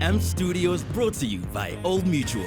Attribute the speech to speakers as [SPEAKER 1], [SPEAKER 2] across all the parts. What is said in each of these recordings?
[SPEAKER 1] AMP Studios, brought to you by Old Mutual.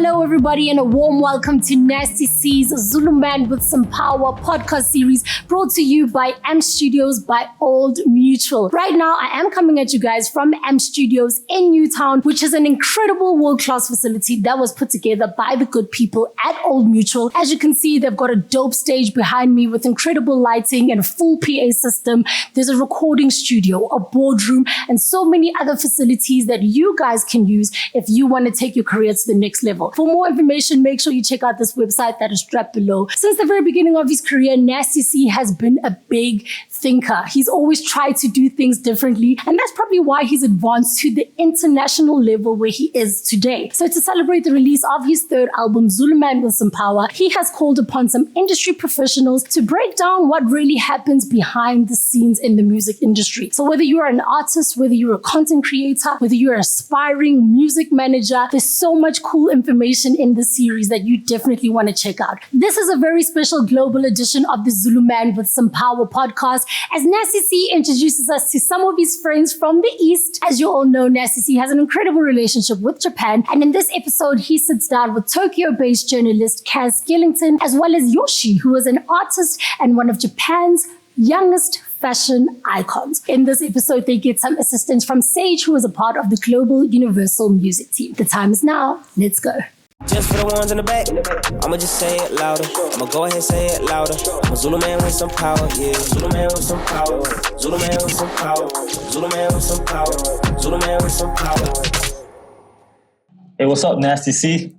[SPEAKER 2] Hello everybody, and a warm welcome to Nasty C's Zulu Man with Some Power podcast series, brought to you by AMP Studios by Old Mutual. Right now, I am coming at you guys from AMP Studios in Newtown, which is an incredible world-class facility that was put together by the good people at Old Mutual. As you can see, they've got a dope stage behind me with incredible lighting and a full PA system. There's a recording studio, a boardroom, and so many other facilities that you guys can use if you want to take your career to the next level. For more information, make sure you check out this website that is strapped below. Since the very beginning of his career, Nasty C has been a big thinker. He's always tried to do things differently, and that's probably why he's advanced to the international level where he is today. So to celebrate the release of his third album, Zulu Man with Some Power, he has called upon some industry professionals to break down what really happens behind the scenes in the music industry. So whether you're an artist, whether you're a content creator, whether you're an aspiring music manager, there's so much cool information in this series that you definitely want to check out. This is a very special global edition of the Zulu Man with Some Power podcast, as Nasty C introduces us to some of his friends from the East. As you all know, Nasty C has an incredible relationship with Japan, and in this episode, he sits down with Tokyo-based journalist Kaz Skellington, as well as Yoshi, who is an artist and one of Japan's youngest fashion icons. In this episode, they get some assistance from Sage, who is a part of the global Universal music team. The time is now. Let's go.
[SPEAKER 3] Just for the ones in the back, I'ma just say it louder. I'ma go ahead and say it louder. I'm a Zulu man with some power, yeah. Zulu man with some power. Zulu man with some power. Zulu man with some power. Zulu man with some power.
[SPEAKER 4] Hey, what's up, Nasty C?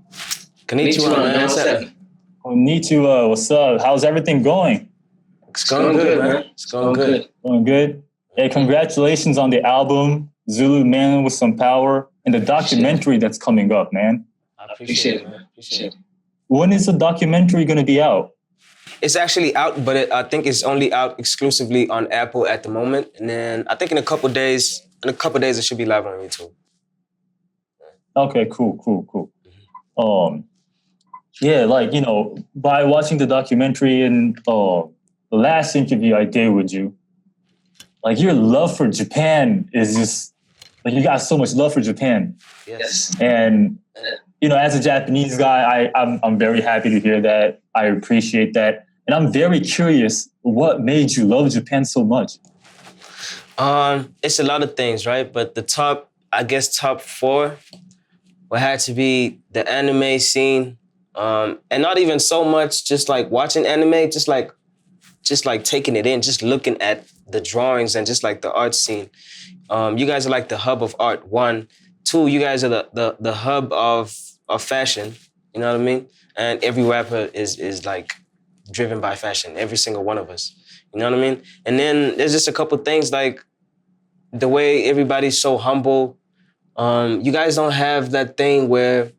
[SPEAKER 3] Konnichiwa, man.
[SPEAKER 4] Konnichiwa, what's up? How's everything going?
[SPEAKER 3] It's going good, man. It's going good.
[SPEAKER 4] Going good? Hey, congratulations on the album, Zulu Man with Some Power, and the documentary that's coming up, man.
[SPEAKER 3] I appreciate it, man. Appreciate it.
[SPEAKER 4] When is the documentary going to be out?
[SPEAKER 3] It's actually out, but I think it's only out exclusively on Apple at the moment. And then I think in a couple days it should be live on YouTube.
[SPEAKER 4] Okay, cool. Yeah, like, you know, by watching the documentary and the last interview I did with you, like, your love for Japan is just, like, you got so much love for Japan.
[SPEAKER 3] Yes.
[SPEAKER 4] And, you know, as a Japanese guy, I'm very happy to hear that. I appreciate that. And I'm very curious, what made you love Japan so much?
[SPEAKER 3] It's a lot of things, right? But the top 4 would have to be the anime scene. And not even so much just like watching anime, just like taking it in, just looking at the drawings and just like the art scene. You guys are like the hub of art, 1. 2, you guys are the hub of fashion, you know what I mean? And every rapper is like driven by fashion, every single one of us, you know what I mean? And then there's just a couple things like the way everybody's so humble. You guys don't have that thing where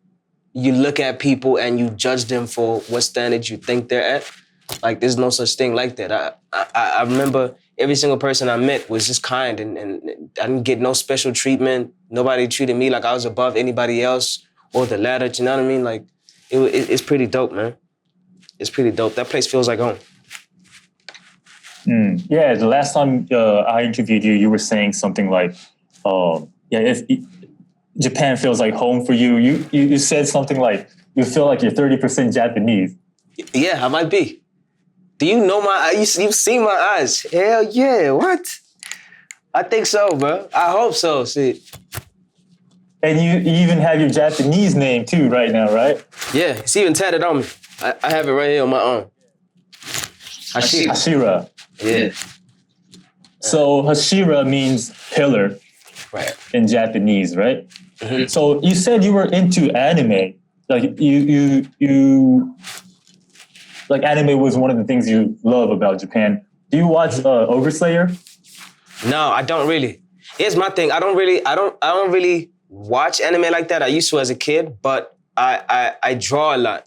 [SPEAKER 3] you look at people and you judge them for what standard you think they're at. Like, there's no such thing like that. I remember every single person I met was just kind, and I didn't get no special treatment. Nobody treated me like I was above anybody else or the ladder, you know what I mean? Like, it's pretty dope, man. It's pretty dope. That place feels like home.
[SPEAKER 4] Yeah, the last time I interviewed you, you were saying something like, if Japan feels like home for you. You said something like, you feel like you're 30% Japanese.
[SPEAKER 3] Yeah, I might be. Do you know my eyes? You've seen my eyes. Hell yeah, what? I think so, bro. I hope so, see.
[SPEAKER 4] And you even have your Japanese name too right now, right?
[SPEAKER 3] Yeah, it's even tatted on me. I have it right here on my arm.
[SPEAKER 4] Hashira.
[SPEAKER 3] Yeah.
[SPEAKER 4] So Hashira means pillar,
[SPEAKER 3] right,
[SPEAKER 4] in Japanese, right?
[SPEAKER 3] Mm-hmm.
[SPEAKER 4] So you said you were into anime. Like you like, anime was one of the things you love about Japan. Do you watch Overslayer?
[SPEAKER 3] No, I don't really. Here's my thing. I don't really watch anime like that. I used to as a kid, but I draw a lot.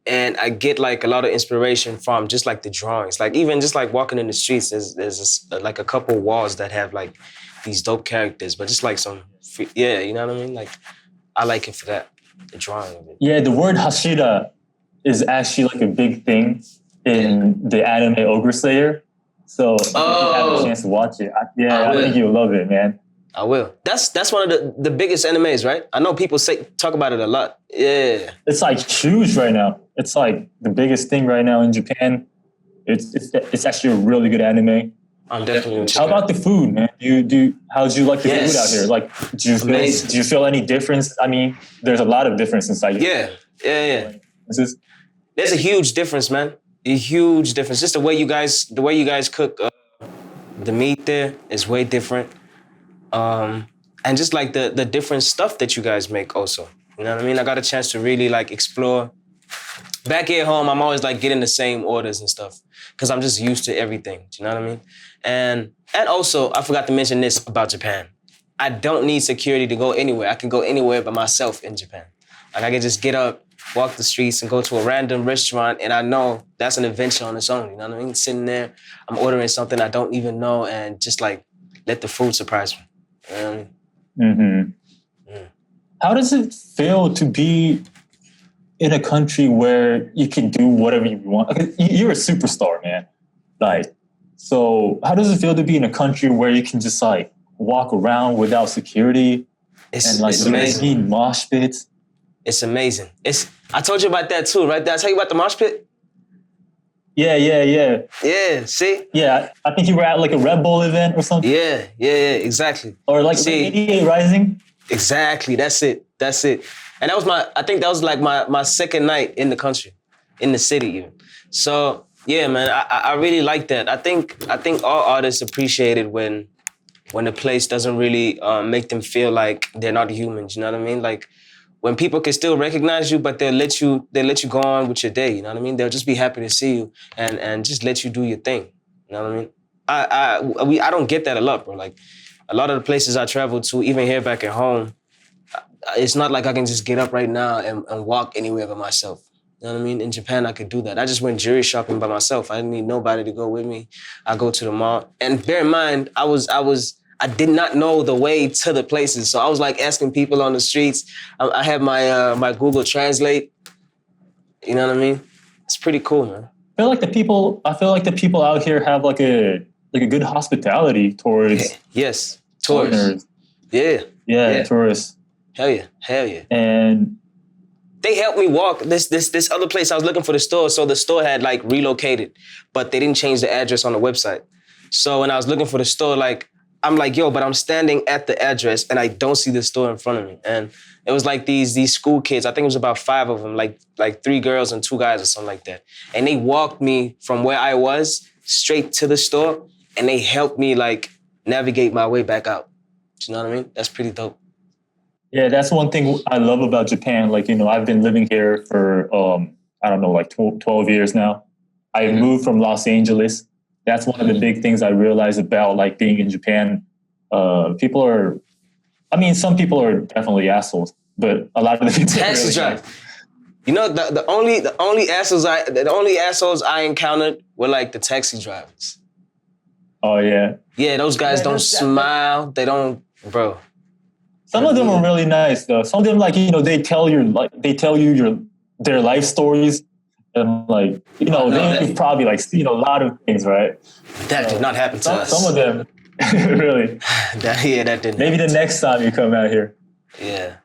[SPEAKER 3] And I get like a lot of inspiration from just like the drawings. Like even just like walking in the streets, there's like a couple walls that have like these dope characters, but just like some, you know what I mean? Like I like it for that, the drawing of it.
[SPEAKER 4] Yeah, the word Hashira is actually like a big thing in the anime Ogre Slayer. So if you have a chance to watch it, I think you'll love it, man.
[SPEAKER 3] I will. That's one of the biggest animes, right? I know people talk about it a lot. Yeah.
[SPEAKER 4] It's like huge right now. It's like the biggest thing right now in Japan. It's actually a really good anime.
[SPEAKER 3] I'm definitely.
[SPEAKER 4] How about the food, man? How do you like the food out here? Like, do you feel any difference? I mean, there's a lot of difference inside.
[SPEAKER 3] Yeah. There's a huge difference, man. A huge difference. Just the way you guys cook the meat there is way different. And just like the different stuff that you guys make also. You know what I mean? I got a chance to really like explore. Back here at home, I'm always like getting the same orders and stuff because I'm just used to everything. Do you know what I mean? And also, I forgot to mention this about Japan. I don't need security to go anywhere. I can go anywhere by myself in Japan. Like I can just get up, walk the streets and go to a random restaurant and I know that's an adventure on its own. You know what I mean? Sitting there, I'm ordering something I don't even know and just like let the food surprise me.
[SPEAKER 4] How does it feel to be in a country where you can do whatever you want? You're a superstar, man. Like, so how does it feel to be in a country where you can just like walk around without security and like amazing mosh pits?
[SPEAKER 3] It's amazing. I told you about that too, right? Did I tell you about the mosh pit?
[SPEAKER 4] Yeah.
[SPEAKER 3] Yeah, see?
[SPEAKER 4] Yeah, I think you were at like a Red Bull event or something.
[SPEAKER 3] Yeah, exactly.
[SPEAKER 4] Or like 88 Rising.
[SPEAKER 3] Exactly, that's it. And I think that was like my second night in the country, in the city even. So yeah, man, I really like that. I think all artists appreciate it when a place doesn't really make them feel like they're not humans, you know what I mean? Like when people can still recognize you, but they'll let you go on with your day, you know what I mean? They'll just be happy to see you and just let you do your thing, you know what I mean? I don't get that a lot, bro. Like a lot of the places I travel to, even here back at home, it's not like I can just get up right now and walk anywhere by myself. You know what I mean? In Japan, I could do that. I just went jewelry shopping by myself. I didn't need nobody to go with me. I go to the mall. And bear in mind, I did not know the way to the places. So I was like asking people on the streets. I had my Google Translate. You know what I mean? It's pretty cool, man.
[SPEAKER 4] I feel like the people out here have like a good hospitality towards
[SPEAKER 3] yes,
[SPEAKER 4] tourists.
[SPEAKER 3] Yeah,
[SPEAKER 4] tourists.
[SPEAKER 3] Hell yeah.
[SPEAKER 4] And
[SPEAKER 3] they helped me walk this other place. I was looking for the store, so the store had like relocated, but they didn't change the address on the website. So when I was looking for the store, like I'm like, yo, but I'm standing at the address and I don't see the store in front of me. And it was like these school kids. I think it was about 5 of them, like 3 girls and 2 guys or something like that. And they walked me from where I was straight to the store, and they helped me like navigate my way back out. Do you know what I mean? That's pretty dope.
[SPEAKER 4] Yeah, that's one thing I love about Japan. Like, you know, I've been living here for, I don't know, like 12 years now. I moved from Los Angeles. That's one of the big things I realized about like being in Japan. Some people are definitely assholes, but a lot of the people
[SPEAKER 3] taxi
[SPEAKER 4] really
[SPEAKER 3] driver. You know, the only assholes I encountered were like the taxi drivers.
[SPEAKER 4] Oh yeah.
[SPEAKER 3] Yeah, those guys don't smile. They don't, bro.
[SPEAKER 4] Some of them are really nice though. Some of them, like, you know, they tell you their life stories, and like, you know, they've probably like seen a lot of things, right?
[SPEAKER 3] That did not happen to us.
[SPEAKER 4] Some of them, really.
[SPEAKER 3] That didn't.
[SPEAKER 4] Maybe the next time you come out here.
[SPEAKER 3] Yeah,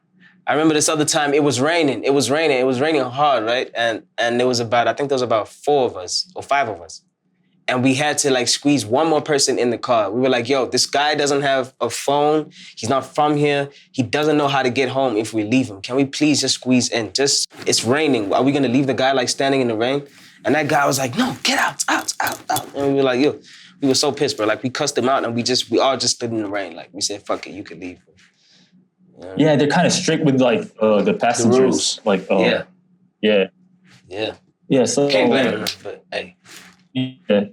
[SPEAKER 3] I remember this other time. It was raining. It was raining hard, right? And there was about 4 of us or 5 of us. And we had to like squeeze one more person in the car. We were like, yo, this guy doesn't have a phone. He's not from here. He doesn't know how to get home if we leave him. Can we please just squeeze in? It's raining. Are we gonna leave the guy like standing in the rain? And that guy was like, no, get out. And we were like, yo, we were so pissed, bro. Like we cussed him out and we all just stood in the rain. Like we said, fuck it, you can leave. You know? Yeah,
[SPEAKER 4] they're kind of strict with like the passengers. The rules. Like, yeah. So
[SPEAKER 3] can't blame them, but hey.
[SPEAKER 4] Yeah,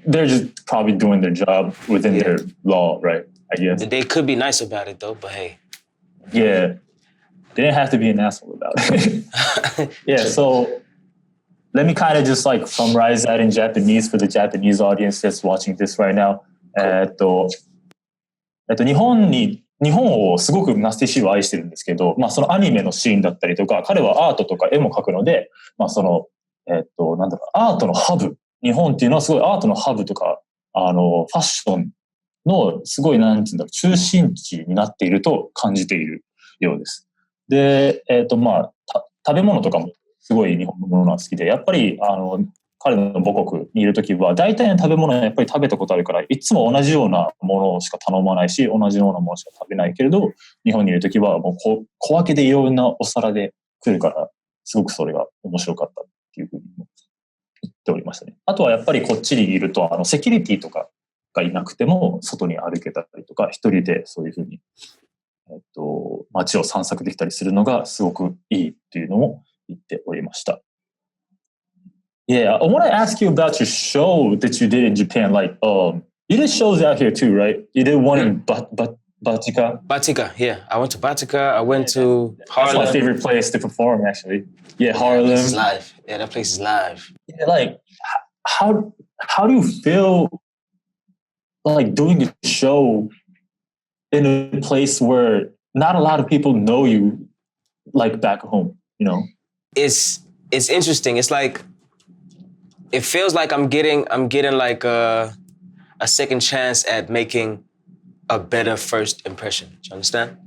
[SPEAKER 4] they're just probably doing their job within their law, right? I guess.
[SPEAKER 3] They could be nice about it though, but hey.
[SPEAKER 4] Yeah. They didn't have to be an asshole about it. Yeah, so let me kind of just like summarize that in Japanese for the Japanese audience that's watching this right now. Cool. 日本をすごくナスティシーは愛してるんですけど、まあそのアニメのシーンだったりとか、彼はアートとか絵も描くので、まあそのなんだろう、アートのハブ。日本っていうのはすごいアートのハブとか、ファッションのすごい、なんていうんだろう、中心地になっていると感じているようです。で、食べ物とかもすごい日本のものが好きで、やっぱり、彼の母国にいるときは、大体の食べ物はやっぱり食べたことあるから、いつも同じようなものしか頼まないし、同じようなものしか食べないけれど、日本にいるときはもう小分けでいろんなお皿で来るから、すごくそれが面白かったっていうふうに言っておりましたね。あとはやっぱりこっちにいると、セキュリティとかがいなくても、外に歩けたりとか、一人でそういうふうに、街を散策できたりするのがすごくいいっていうのも言っておりました。Yeah, I want to ask you about your show that you did in Japan. Like, you did shows out here too, right? You did one in Batika.
[SPEAKER 3] Batika, yeah. I went to Batika. I went to Harlem.
[SPEAKER 4] That's my favorite place to perform, actually. Yeah, Harlem.
[SPEAKER 3] That place is live. Yeah, that place is live.
[SPEAKER 4] Yeah, like, how do you feel like doing a show in a place where not a lot of people know you, like back home? You know,
[SPEAKER 3] it's interesting. It's like it feels like I'm getting like a second chance at making a better first impression. Do you understand?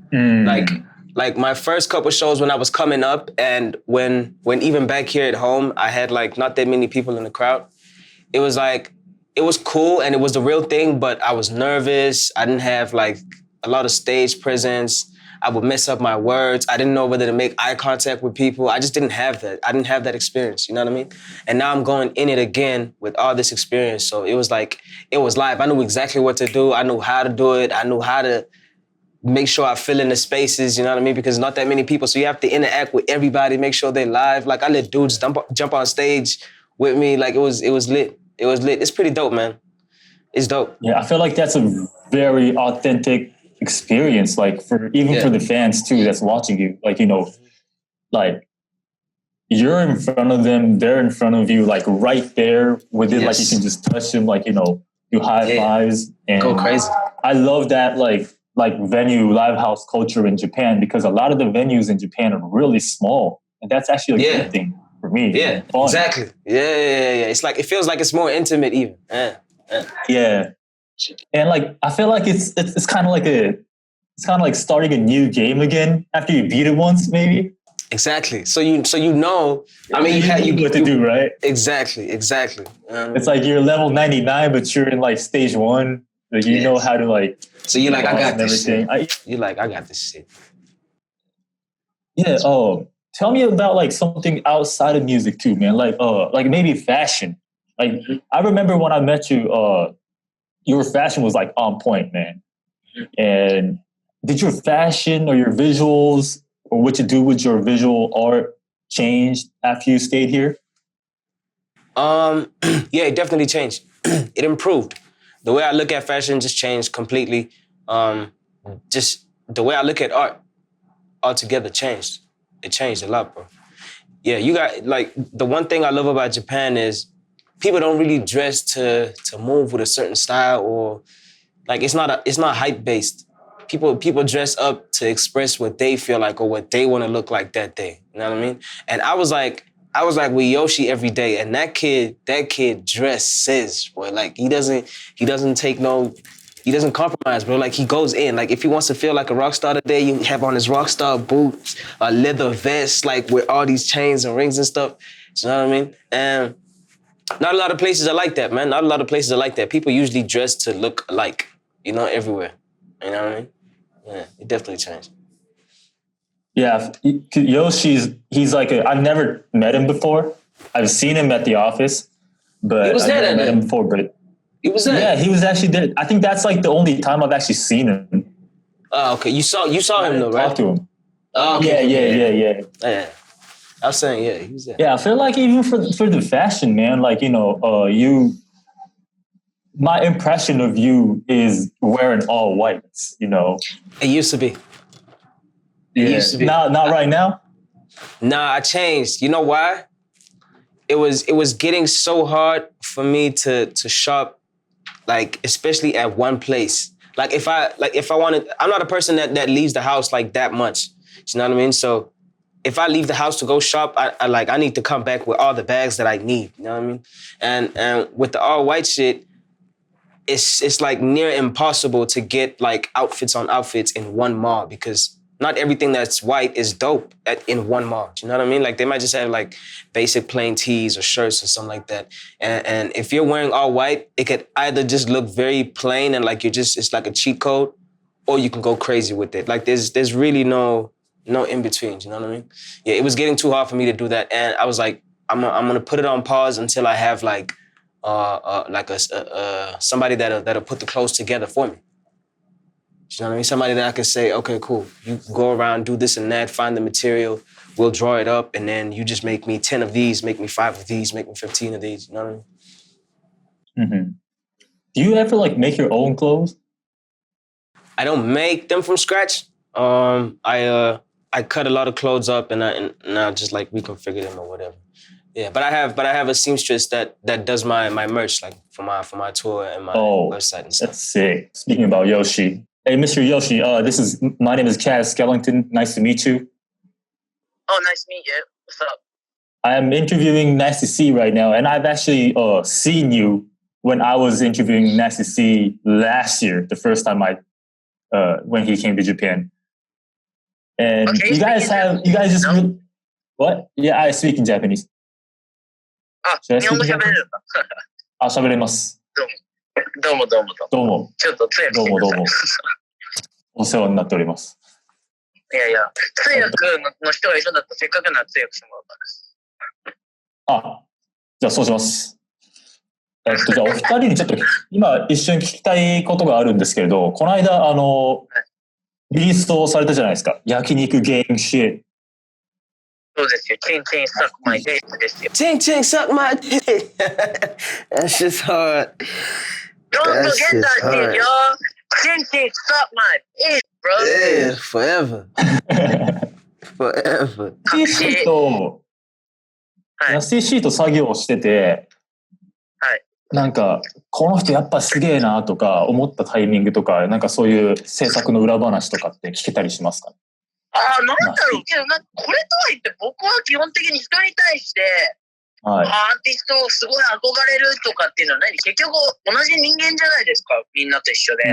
[SPEAKER 3] Like my first couple shows when I was coming up, and when even back here at home, I had like not that many people in the crowd. It was like, it was cool and it was the real thing, but I was nervous. I didn't have like a lot of stage presence. I would mess up my words. I didn't know whether to make eye contact with people. I just didn't have that. I didn't have that experience, you know what I mean? And now I'm going in it again with all this experience. So it was like, it was live. I knew exactly what to do. I knew how to do it. I knew how to make sure I fill in the spaces, you know what I mean? Because not that many people, so you have to interact with everybody, make sure they're live. Like I let dudes jump on stage with me. Like it was lit. It was lit. It's pretty dope, man. It's dope.
[SPEAKER 4] Yeah, I feel like that's a very authentic experience, like for the fans too that's watching you. Like, you know, like you're in front of them, they're in front of you, like right there within, like you can just touch them, like, you know, do high fives and
[SPEAKER 3] go crazy.
[SPEAKER 4] I love that like venue live house culture in Japan, because a lot of the venues in Japan are really small, and that's actually a good thing for me.
[SPEAKER 3] Yeah, exactly. Yeah. It's like, it feels like it's more intimate even.
[SPEAKER 4] Yeah. And like, I feel like it's kind of like starting a new game again after you beat it once, maybe.
[SPEAKER 3] Exactly. So you know, I mean,
[SPEAKER 4] you know what to do, right?
[SPEAKER 3] Exactly.
[SPEAKER 4] It's like you're level 99, but you're in like stage 1. Like you know how to like.
[SPEAKER 3] So you're like, I got this shit. You're like, I got this shit.
[SPEAKER 4] Yeah. Oh, tell me about like something outside of music too, man. Like maybe fashion. Like I remember when I met you, your fashion was like on point, man. And did your fashion or your visuals or what you do with your visual art change after you stayed here?
[SPEAKER 3] Yeah, it definitely changed. It improved. The way I look at fashion just changed completely. Just the way I look at art altogether changed. It changed a lot, bro. Yeah, you got, like, the one thing I love about Japan is people don't really dress to move with a certain style, or like it's not hype based. People dress up to express what they feel like or what they want to look like that day. You know what I mean? And I was like with Yoshi every day, and that kid dresses, boy. Like he doesn't compromise, bro. Like he goes in. Like if he wants to feel like a rock star today, you have on his rock star boots, a leather vest, like with all these chains and rings and stuff. You know what I mean? And not a lot of places are like that, man. Not a lot of places are like that. People usually dress to look alike, you know, everywhere. You know what I mean? Yeah, it definitely changed.
[SPEAKER 4] Yeah, he's like I've never met him before. I've seen him at the office, but
[SPEAKER 3] He was there
[SPEAKER 4] I've never
[SPEAKER 3] that
[SPEAKER 4] met
[SPEAKER 3] day.
[SPEAKER 4] him before. But
[SPEAKER 3] He was there.
[SPEAKER 4] yeah, he was actually there. I think that's like the only time I've actually seen him.
[SPEAKER 3] Oh, okay. You saw him though, right?
[SPEAKER 4] Talk to him.
[SPEAKER 3] Oh, okay.
[SPEAKER 4] Yeah.
[SPEAKER 3] I was saying, yeah, he was there.
[SPEAKER 4] Yeah, I feel like even for the fashion, man, like, you know, my impression of you is wearing all whites, you know.
[SPEAKER 3] It used to be. It used to be.
[SPEAKER 4] Not right now?
[SPEAKER 3] Nah, I changed. You know why? It was getting so hard for me to shop, like, especially at one place. Like if I wanted, I'm not a person that leaves the house like that much. You know what I mean? So if I leave the house to go shop, I need to come back with all the bags that I need. You know what I mean? And with the all white shit, it's like near impossible to get like outfits on outfits in one mall because not everything that's white is dope in one mall. Do you know what I mean? Like they might just have like basic plain tees or shirts or something like that. And if you're wearing all white, it could either just look very plain and like it's like a cheat code, or you can go crazy with it. Like there's really no in between. You know what I mean? Yeah, it was getting too hard for me to do that, and I was like, I'm gonna put it on pause until I have like somebody that'll put the clothes together for me. You know what I mean? Somebody that I can say, okay, cool. You go around, do this and that, find the material, we'll draw it up, and then you just make me 10 of these, make me 5 of these, make me 15 of these. You know what I mean?
[SPEAKER 4] Mm-hmm. Do you ever like make your own clothes?
[SPEAKER 3] I don't make them from scratch. I cut a lot of clothes up and I just like reconfigure them or whatever. Yeah, but I have a seamstress that does my merch like for my tour and my website and stuff.
[SPEAKER 4] That's sick. Speaking about Yoshi. Hey, Mr. Yoshi, my name is Kaz Skellington. Nice to meet you.
[SPEAKER 5] Oh, nice to meet you. What's up?
[SPEAKER 4] I am interviewing Nasty C right now, and I've actually seen you when I was interviewing Nasty C last year, the first time when he came to Japan. And
[SPEAKER 5] okay,
[SPEAKER 4] you guys just...
[SPEAKER 5] No?
[SPEAKER 4] What? Yeah, I speak in Japanese.
[SPEAKER 5] 日本語喋れるんだ。
[SPEAKER 4] 喋れます。
[SPEAKER 5] どうも。
[SPEAKER 4] どうも。
[SPEAKER 5] ちょっと通訳してください。
[SPEAKER 4] どうも。お世話になっております。
[SPEAKER 5] いや、通訳の人がいるんだったらせっかくなら通訳してもらったんです。
[SPEAKER 4] じゃあそうします。じゃあお二人にちょっと今一緒に聞きたいことがあるんですけれど、この間リリースをされたじゃないですか。焼肉ゲームシェ。
[SPEAKER 5] そうですよ。チンチンsuck my dickですよ。
[SPEAKER 3] チンチン suck my dick. That shit's hard.
[SPEAKER 5] Don't forget that shit, y'all. Ching ching suck my dick, bro.
[SPEAKER 3] Yeah, forever. Forever.
[SPEAKER 4] ナスティシート作業をしてて、
[SPEAKER 5] はい。
[SPEAKER 4] なんかこの人やっぱすげえなとか思ったタイミングとか、なんかそういう制作の裏話とかって聞けたりしますか？
[SPEAKER 5] なんだろうけどこれとは言って僕は基本的に人に対して、
[SPEAKER 4] はい、
[SPEAKER 5] アーティストをすごい憧れるとかっていうのは結局同じ人間じゃないですか、みんなと一緒で。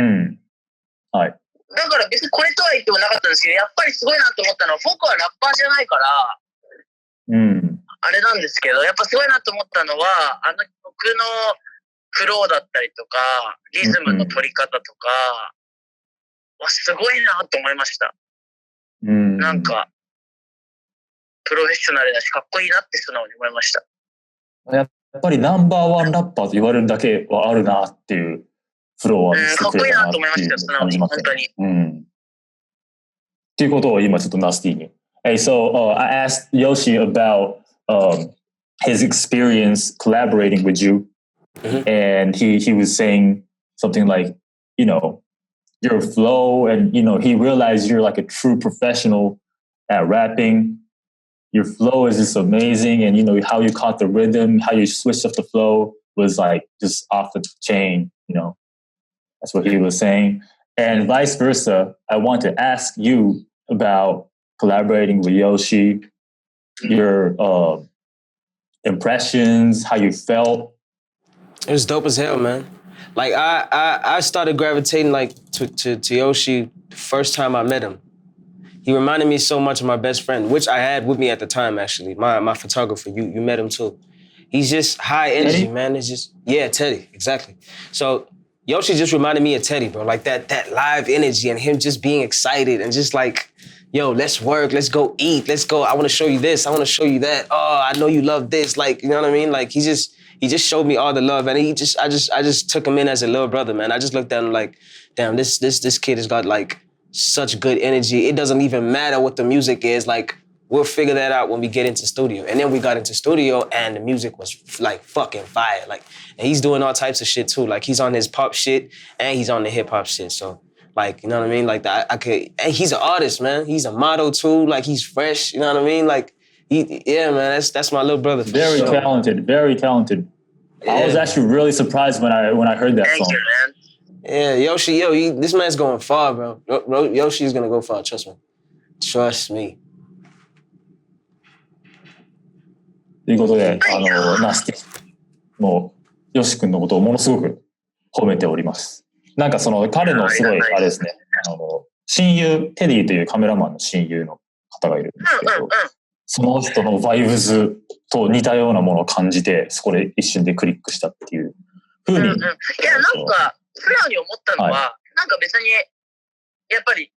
[SPEAKER 4] はい。
[SPEAKER 5] だから別にこれとは言ってもなかったんですけど、やっぱりすごいなと思ったのは、僕はラッパーじゃないから、あれなんですけど、やっぱすごいなと思ったのは、曲のフローだったりとか、リズムの取り方とか、すごいなと思いました。なんか、プロフェッショナルだし、かっこいいなって素直に思いました。
[SPEAKER 4] やっぱりナンバーワンラッパーと言われるだけはあるなっていうフローは見せてくれたなっていう感じますね。
[SPEAKER 5] かっこいいなと思いました、素直に、本当に。
[SPEAKER 4] っていうことを今ちょっとナスティに。Hey, so I asked Yoshi about his experience collaborating with you, and he was saying something like, your flow, and he realized you're like a true professional at rapping. Your flow is just amazing, and how you caught the rhythm, how you switched up the flow was like just off the chain. That's what he was saying. And vice versa, I want to ask you about collaborating with Yoshi, your impressions, how you felt.
[SPEAKER 3] It was dope as hell, man. Like I started gravitating like to Yoshi the first time I met him. He reminded me so much of my best friend, which I had with me at the time actually. My photographer, you met him too. He's just high energy, Teddy? Man. It's just Teddy, exactly. So Yoshi just reminded me of Teddy, bro. Like that live energy and him just being excited and just like, yo, let's work, let's go eat, let's go. I want to show you this, I want to show you that. Oh, I know you love this. Like, you know what I mean? Like he just showed me all the love, and I just took him in as a little brother, man. I just looked at him like, damn, this kid has got like such good energy. It doesn't even matter what the music is. Like we'll figure that out when we get into studio. And then we got into studio, and the music was like fucking fire. Like, and he's doing all types of shit too. Like he's on his pop shit and he's on the hip hop shit. So like, you know what I mean? Like and he's an artist, man. He's a model too. Like he's fresh. You know what I mean? Like. Man, that's my little brother.
[SPEAKER 4] Very talented, very talented. Yeah. I was actually really surprised when I heard that song.
[SPEAKER 5] Thank you, man.
[SPEAKER 3] Yeah, Yoshi, this man's going far, bro. Yoshi's gonna go far. Trust me.
[SPEAKER 4] ということで、ナスティもう、ヨシ君のことをものすごく褒めております。なんか彼のすごい、あれですね、親友、テディというカメラマンの親友の方がいるんですけど、その人のバイブズと似たようなものを感じて、そこで一瞬でクリックしたっていうふうに。いや、
[SPEAKER 5] なんか、素直に思ったのは、なんか別に、やっぱり、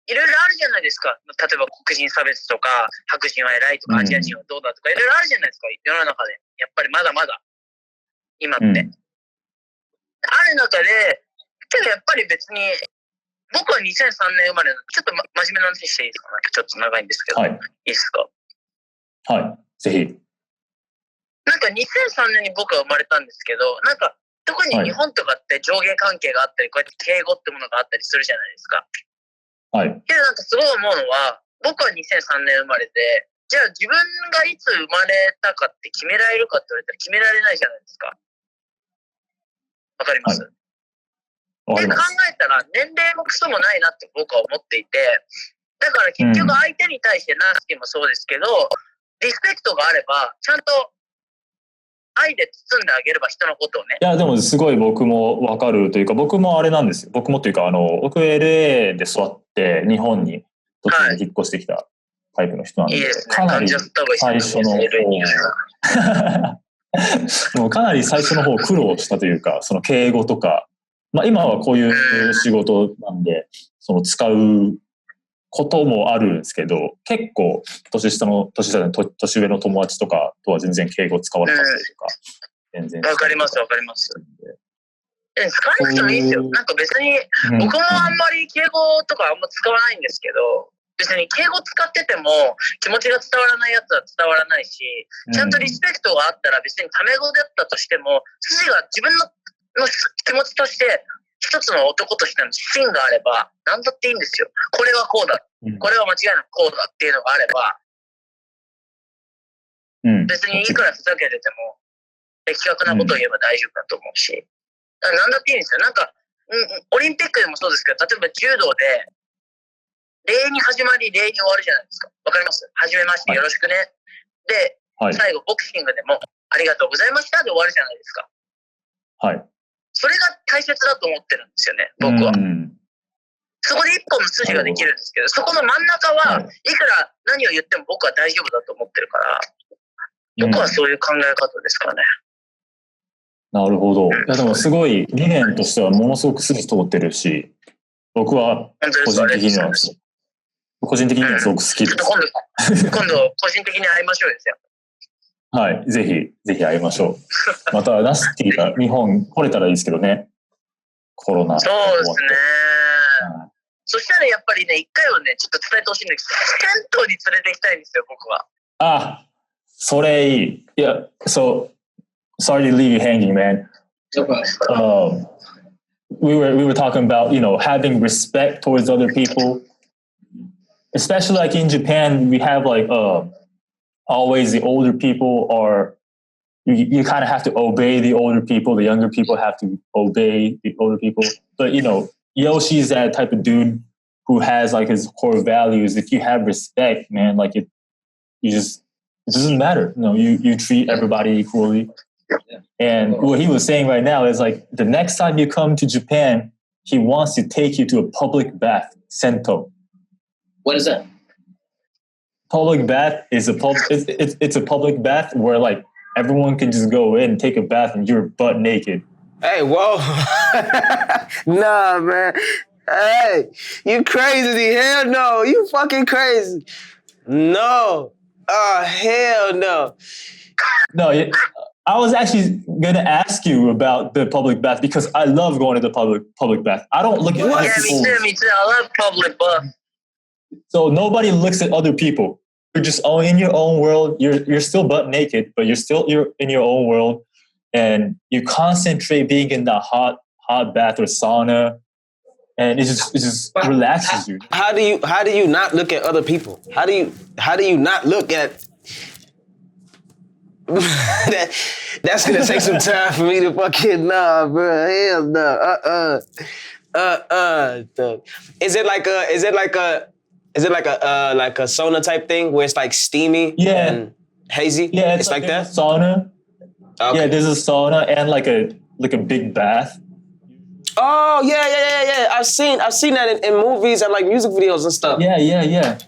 [SPEAKER 5] いろいろあるじゃないですか。例えば黒人差別とか、白人は偉いとか、アジア人はどうだとか、いろいろあるじゃないですか、世の中で。やっぱりまだまだ、今って。ある中で、けどやっぱり別に、僕は2003年生まれなので、ちょっと真面目な話していいですか？ちょっと長いんですけど、いいですか？
[SPEAKER 4] はい、ぜひ。
[SPEAKER 5] なんか2003年に僕は生まれたんですけど、なんか特に日本とかって上下関係があったり、こうやって敬語ってものがあったりするじゃないですか。
[SPEAKER 4] はい。
[SPEAKER 5] けどなんかすごい思うのは、僕は2003年生まれで、じゃあ自分がいつ生まれたかって決められるかって言われたら決められないじゃないですか。わかります？で考えたら年齢もクソもないなって僕は思っていて、だから結局相手に対してナスティもそうですけど、リスペクトがあれば、ちゃんと愛で包んであげれば人のことをね。
[SPEAKER 4] いや、でもすごい僕もわかるというか、僕もあれなんですよ。僕もというか、僕 LA で育って日本に突然引っ越してきたタイプの人なんで、かなり最初のもうかなり最初の方苦労したというか、その敬語とか、まあ今はこういう仕事なんで、使うこともあるんですけど、結構年上の友達とかとは全然敬語使わなかったりとか、全然。
[SPEAKER 5] わかります。使わなくてもいいですよ。なんか別に、僕もあんまり敬語とかあんま使わないんですけど、別に敬語使ってても気持ちが伝わらないやつは伝わらないし、ちゃんとリスペクトがあったら別にタメ語だったとしても、筋が自分の気持ちとして、一つの男としての芯があれば、何だっていいんですよ。これはこうだ。これは間違いなくこうだっていうのがあれば、別にいくらふざけてても、的確なことを言えば大丈夫だと思うし、何だっていいんですよ。なんか、オリンピックでもそうですけど、例えば柔道で、礼に始まり、礼に終わるじゃないですか。わかります？はじめまして、よろしくね。で、最後、ボクシングでも、ありがとうございましたで終わるじゃないですか。
[SPEAKER 4] はい。
[SPEAKER 5] それが大切だと思ってるんですよね、僕は。そこで一本の筋ができるんですけど、そこの真ん中はいくら何を言っても僕は大丈夫だと思ってるから、僕はそういう考え方ですかね。
[SPEAKER 4] なるほど。いやでもすごい理念としてはものすごく筋通ってるし、僕は個人的にはすごく好きです。
[SPEAKER 5] 今度個人的に会いましょうですよ。
[SPEAKER 4] はい、ぜひ会いましょう。またナスティが日本来れたらいいですけどね。コロナ。
[SPEAKER 5] そうですね。そしたらやっぱりね、一回はね、ちょっと伝えてほしいんだけど、銭湯に連れて行きたいんですよ、僕は。
[SPEAKER 4] あ、それいい。いや、so sorry to leave you hanging, man. We were talking about, having respect towards other people. Especially like in Japan, we have like always the older people are you kind of have to obey the older people. The younger people have to obey the older people. But Yoshi's that type of dude who has like his core values. If you have respect, man, like it doesn't matter. You treat everybody equally. And what he was saying right now is like the next time you come to Japan, he wants to take you to a public bath, sento.
[SPEAKER 6] What is that?
[SPEAKER 3] public bath is it's a public bath where like everyone can just go in and take a bath and you're butt naked.
[SPEAKER 7] Hey, whoa. Nah, man. Hey, you crazy. Hell no. You fucking crazy. No. Oh, hell no.
[SPEAKER 3] No, I was actually going to ask you about the public bath because I love going to the public bath. I don't look at other people.
[SPEAKER 5] Yeah, me too. I love public bath.
[SPEAKER 3] So nobody looks at other people. You're just in your own world. You're still butt naked, but you're in your own world. And you concentrate being in that hot bath or sauna, and it just relaxes you.
[SPEAKER 7] How do you not look at other people? How do you not look at that's gonna take some time for me to fucking bro. Hell no. Is it like a sauna type thing where it's like steamy?
[SPEAKER 3] Yeah. Hazy?
[SPEAKER 4] Yeah,
[SPEAKER 3] it's like that?
[SPEAKER 4] Sauna.
[SPEAKER 3] Okay.
[SPEAKER 4] Yeah, there's a sauna and like a big bath.
[SPEAKER 3] Oh, yeah. I've seen that in movies and like music videos and stuff.
[SPEAKER 4] Yeah.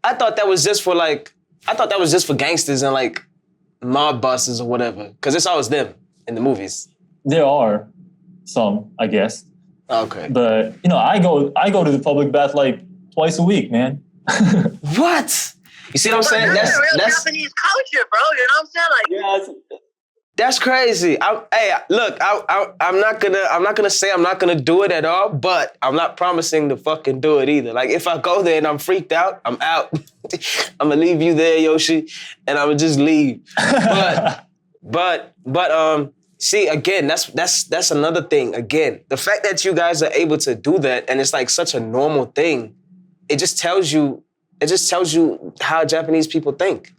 [SPEAKER 3] I thought that was just for gangsters and like mob bosses or whatever. Cause it's always them in the movies.
[SPEAKER 4] There are some, I guess.
[SPEAKER 3] Okay.
[SPEAKER 4] But I go to the public bath like twice a week, man.
[SPEAKER 3] What? You see what I'm saying?
[SPEAKER 5] That's real Japanese culture, bro. You know what I'm saying? Like,
[SPEAKER 3] that's crazy. I'm not gonna say I'm not gonna do it at all, but I'm not promising to fucking do it either. Like if I go there and I'm freaked out, I'm out. I'm gonna leave you there, Yoshi, and I'm gonna just leave. But see, again, that's another thing. Again, the fact that you guys are able to do that and it's like such a normal thing, it just tells you how Japanese people think.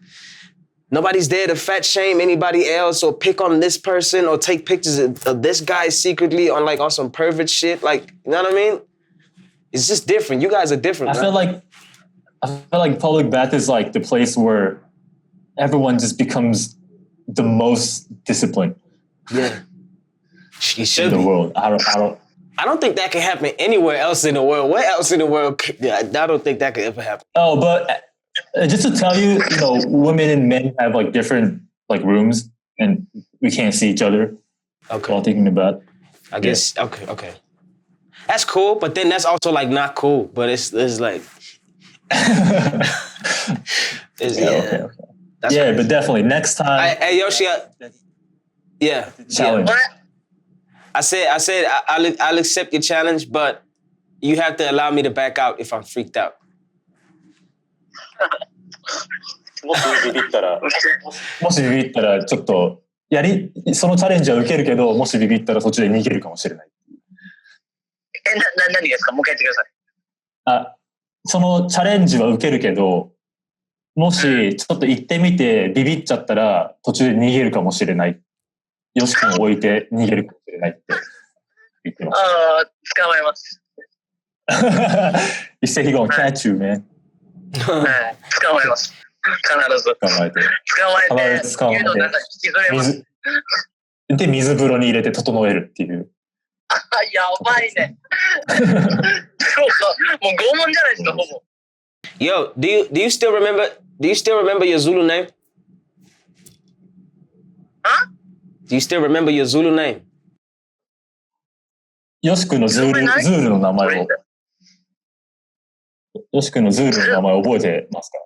[SPEAKER 3] Nobody's there to fat shame anybody else or pick on this person or take pictures of this guy secretly on like on some pervert shit. Like, you know what I mean? It's just different. You guys are different.
[SPEAKER 4] I feel like public bath is like the place where everyone just becomes the most disciplined.
[SPEAKER 3] Yeah. You should
[SPEAKER 4] in the
[SPEAKER 3] be.
[SPEAKER 4] world. I
[SPEAKER 3] don't think that can happen anywhere else in the world. Where else in the world? Yeah, I don't think that could ever happen.
[SPEAKER 4] Oh, but just to tell you, women and men have like different like rooms, and we can't see each other.
[SPEAKER 3] Okay.
[SPEAKER 4] While taking the bath.
[SPEAKER 3] I guess. Yeah. Okay. That's cool, but then that's also like not cool. But it's like.
[SPEAKER 4] Okay. But definitely next time.
[SPEAKER 3] Hey Yoshi. Yeah.
[SPEAKER 4] Challenge.
[SPEAKER 5] what?
[SPEAKER 3] I said I'll accept your challenge, but you have to allow me to back out if I'm freaked out.
[SPEAKER 4] もしビビったらちょっとそのチャレンジは受けるけど、もしビビったら途中で逃げるかもしれない。
[SPEAKER 5] 何ですか？もう一回言ってください。
[SPEAKER 4] そのチャレンジは受けるけど、もしちょっと行ってみてビビっちゃったら途中で逃げるかもしれない。よし君を置いて逃げるかもしれないって言ってました。
[SPEAKER 5] 捕まえます。
[SPEAKER 4] He said he gonna catch you, man.
[SPEAKER 5] 捕まえます。必ず。捕まえて湯の中に引きずれます。
[SPEAKER 4] で、水風呂に入れて整えるっていう。
[SPEAKER 5] やばいね。そうか、もう拷問じゃないですか、ほぼ。
[SPEAKER 3] Yo, do you still remember your Zulu name?
[SPEAKER 5] Huh?
[SPEAKER 3] Do you still remember your Zulu name?
[SPEAKER 4] よし君のズールの名前を。よし君のズールの名前覚えてますか？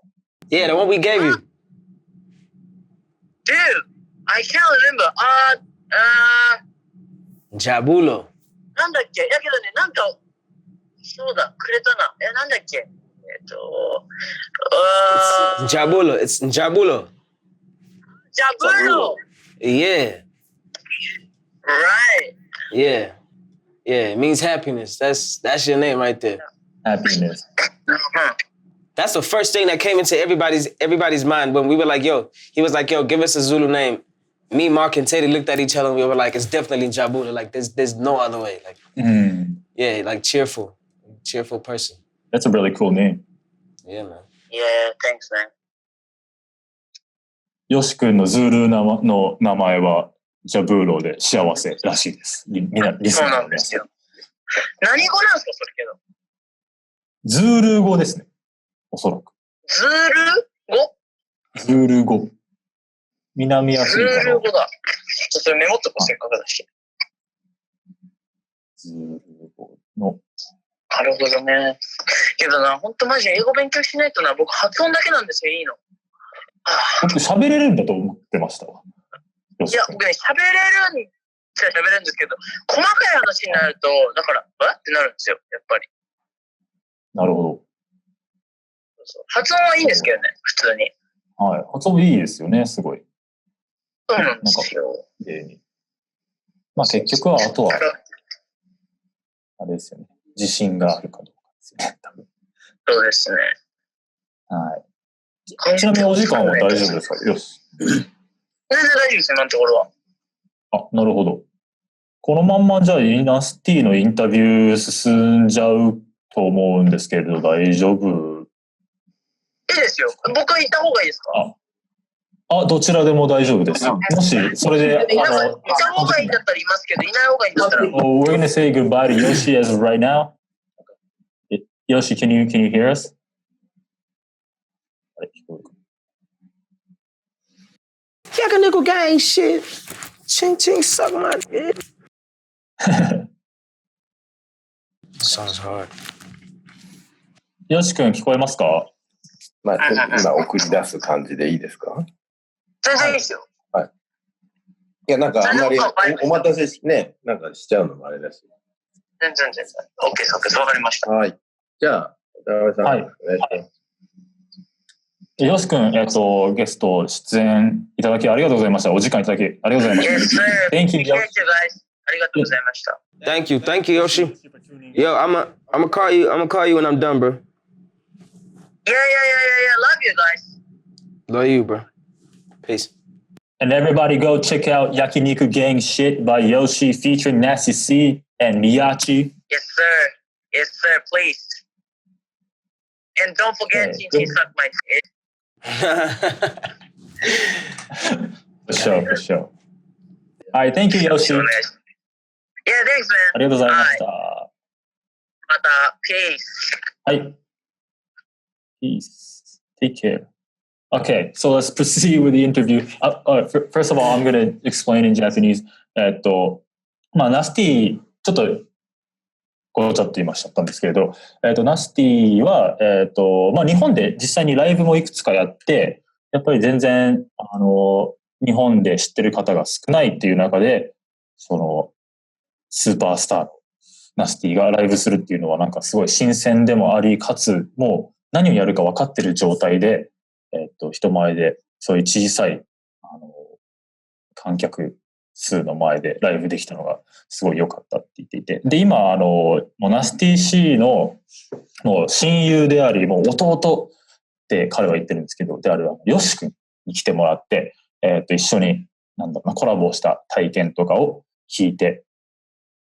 [SPEAKER 3] Yeah, the one we gave you.
[SPEAKER 5] Dude, I can't remember.
[SPEAKER 3] Jabulo.
[SPEAKER 5] なんだっけ？やけどね、なんか、そうだ、くれたな。なんだっけ？It's
[SPEAKER 3] Jabulo. It's Jabulo.
[SPEAKER 5] Jabulo.
[SPEAKER 3] Yeah.
[SPEAKER 5] Right.
[SPEAKER 3] Yeah. Yeah, it means happiness. That's your name right there.
[SPEAKER 4] Happiness.
[SPEAKER 3] That's the first thing that came into everybody's mind when we were like, yo, he was like, yo, give us a Zulu name. Me, Mark, and Teddy looked at each other and we were like, it's definitely Jabulo. Like, there's no other way. Like, yeah, like cheerful person.
[SPEAKER 4] That's a really cool name.
[SPEAKER 3] Yeah, man.
[SPEAKER 5] Yeah, thanks, man.
[SPEAKER 4] よし君のズールの名前はジャブーロで幸せらしいです。みんなリスナーの皆さん。そうなんですよ。
[SPEAKER 5] 何語なんですか、それけど。
[SPEAKER 4] ズール語ですね。おそらく。
[SPEAKER 5] ズール語？
[SPEAKER 4] ズール語。南アフリカの。
[SPEAKER 5] ズール語だ。それメモっとこう、せっかくだし。
[SPEAKER 4] ズール語の。
[SPEAKER 5] なるほどね。けどな、ほんとマジ英語勉強しないとな、僕発音だけなんですよ、いいの。
[SPEAKER 4] 僕喋れるんだと思ってましたわ。
[SPEAKER 5] いや、僕ね、喋れるんですけど、細かい話になると、だから、ってなるんですよ、やっぱり。
[SPEAKER 4] なるほど。
[SPEAKER 5] 発音はいいんですけどね、普通に。
[SPEAKER 4] はい。発音いいですよね、すごい。
[SPEAKER 5] そうなんですよ。
[SPEAKER 4] まあ結局は、あとは、あれですよね。自信があるかどうかですよね、多分。
[SPEAKER 5] そうですね。
[SPEAKER 4] はい。ちなみにお時間は大丈夫ですか？よし。
[SPEAKER 5] 全然大丈夫ですよ、今のところは。
[SPEAKER 4] あ、なるほど。このまんまじゃあイナスティのインタビュー進んじゃうと思うんですけれど、大丈夫？
[SPEAKER 5] いいですよ。僕は行った方がいいですか？
[SPEAKER 4] どちらでも大丈夫です。もし、それで、
[SPEAKER 5] いた方がいいんだったらいますけど、いない方がいいんだったら。
[SPEAKER 4] We're gonna say goodbye to Yoshi as of right now. Yoshi, can you hear us?
[SPEAKER 7] Yak a nickel gang shit. Ching ching suck my dick.
[SPEAKER 3] Sounds hard.
[SPEAKER 4] よし君聞こえますか？
[SPEAKER 6] まあ、今送り出す感じでいいですか？
[SPEAKER 5] 全然いいですよ。
[SPEAKER 6] いや、なんかあんまりお待たせしね、なんかしちゃうのもあれだし。
[SPEAKER 5] 全然。OK です。わかりました。
[SPEAKER 6] はい。じゃあ、渡辺さん、
[SPEAKER 4] はい
[SPEAKER 6] お願いします。
[SPEAKER 4] よし君、ゲスト出演いただきありがとうございました。お時間いただきありがとうございました。
[SPEAKER 5] Yes, sir.
[SPEAKER 4] Thank you,
[SPEAKER 5] Thank you, guys. ありがとうございました。
[SPEAKER 3] Thank you, Yoshi. Yo, I'ma call you when I'm done, bro.
[SPEAKER 5] Yeah. Love you guys.
[SPEAKER 3] Love you, bro. Peace.
[SPEAKER 4] And everybody go check out Yakiniku Gang Shit by Yoshi featuring Nasty C and Miyachi.
[SPEAKER 5] Yes, sir. Please. And don't forget to suck my dick.
[SPEAKER 4] For sure. All right, thank you, Yoshi.
[SPEAKER 5] Yeah, thanks, man.
[SPEAKER 4] ありがとうございました。
[SPEAKER 5] また、peace.
[SPEAKER 4] はい。Peace. Take care. Okay, so let's proceed with the interview. First of all, I'm going to explain in Japanese. ナスティ、ちょっとごちゃっと言いましたんですけれど、ナスティは、日本で実際にライブもいくつかやって、やっぱり全然、日本で知ってる方が少ないっていう中で、その、スーパースターのナスティがライブするっていうのはなんかすごい新鮮でもあり、かつもう何をやるか分かってる状態で、人前でそういう小さい、観客数の前でライブできたのがすごい良かったって言っていて。で、今、もうナスティ C のもう親友であり、もう弟って彼は言ってるんですけど、であるヨシ君に来てもらって、一緒にコラボした体験とかを聞いて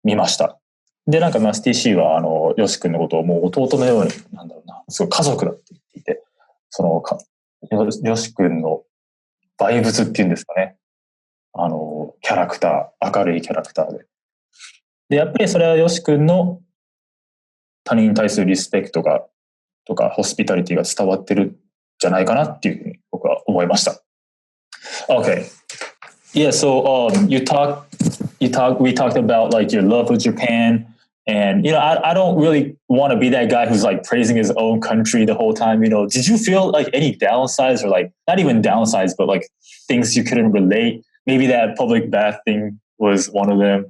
[SPEAKER 4] みました。で、なんかナスティ C はヨシ君のことをもう弟のように、すごい家族だって言っていて、そのヨシ君のバイブスっていうんですかね。キャラクター、明るいキャラクターで。で、やっぱりそれはヨシ君の他人に対するリスペクトが、とか、ホスピタリティが伝わってるんじゃないかなっていうふうに僕は思いました。Okay. Yeah, so we talked about like your love of Japan. And, I don't really want to be that guy who's like praising his own country the whole time. Did you feel like any downsides or like not even downsides, but like things you couldn't relate? Maybe that public bath thing was one of them.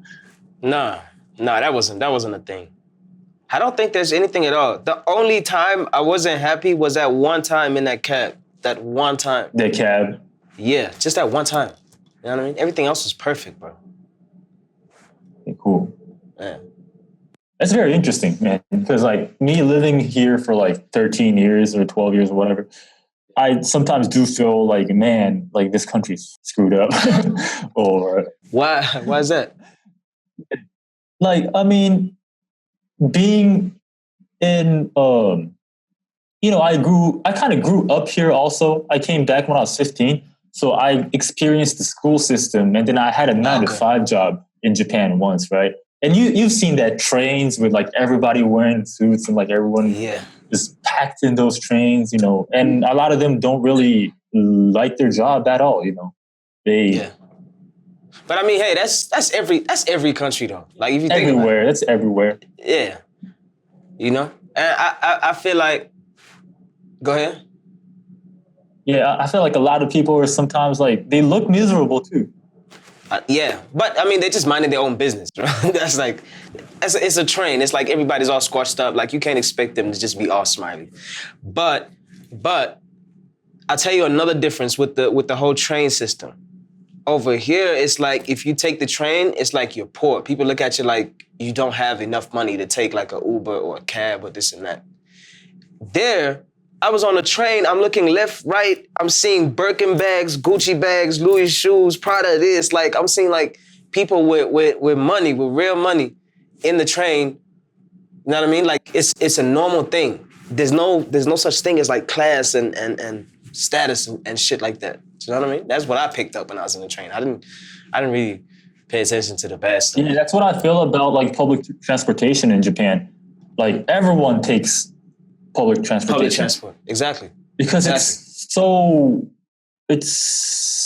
[SPEAKER 3] Nah, that wasn't a thing. I don't think there's anything at all. The only time I wasn't happy was that one time in that cab. That one time.
[SPEAKER 4] The cab?
[SPEAKER 3] Yeah, just that one time. You know what I mean? Everything else was perfect, bro.
[SPEAKER 4] Okay, cool.
[SPEAKER 3] Yeah.
[SPEAKER 4] That's very interesting, man. Because like me living here for like 13 years or 12 years or whatever, I sometimes do feel like, man, like this country's screwed up. Or
[SPEAKER 3] why is that?
[SPEAKER 4] Like, I mean, being in, I kind of grew up here also. I came back when I was 15. So I experienced the school system, and then I had a 9-to-5 job in Japan once, right? And you've seen that trains with like everybody wearing suits and like everyone is packed in those trains, and a lot of them don't really like their job at all,
[SPEAKER 3] Yeah. But I mean, hey, that's every country though. Like if you think
[SPEAKER 4] everywhere, that's everywhere.
[SPEAKER 3] Yeah. And I feel like, go ahead.
[SPEAKER 4] Yeah, I feel like a lot of people are sometimes like, they look miserable too.
[SPEAKER 3] Yeah, but I mean, they're just minding their own business, bro. That's like, it's a train. It's like everybody's all squashed up. Like you can't expect them to just be all smiley. But I'll tell you another difference with the whole train system. Over here, it's like if you take the train, it's like you're poor. People look at you like you don't have enough money to take like an Uber or a cab or this and that. There, I was on a train, I'm looking left, right, I'm seeing Birkin bags, Gucci bags, Louis shoes, Prada this. Like, I'm seeing like people with money, with real money in the train. You know what I mean? Like, it's a normal thing. There's no such thing as like class and status and shit like that. You know what I mean? That's what I picked up when I was in the train. I didn't really pay attention to the bad stuff.
[SPEAKER 4] Yeah, that's what I feel about like public transportation in Japan. Like everyone takes public transportation.
[SPEAKER 3] Public transport, exactly.
[SPEAKER 4] Because it's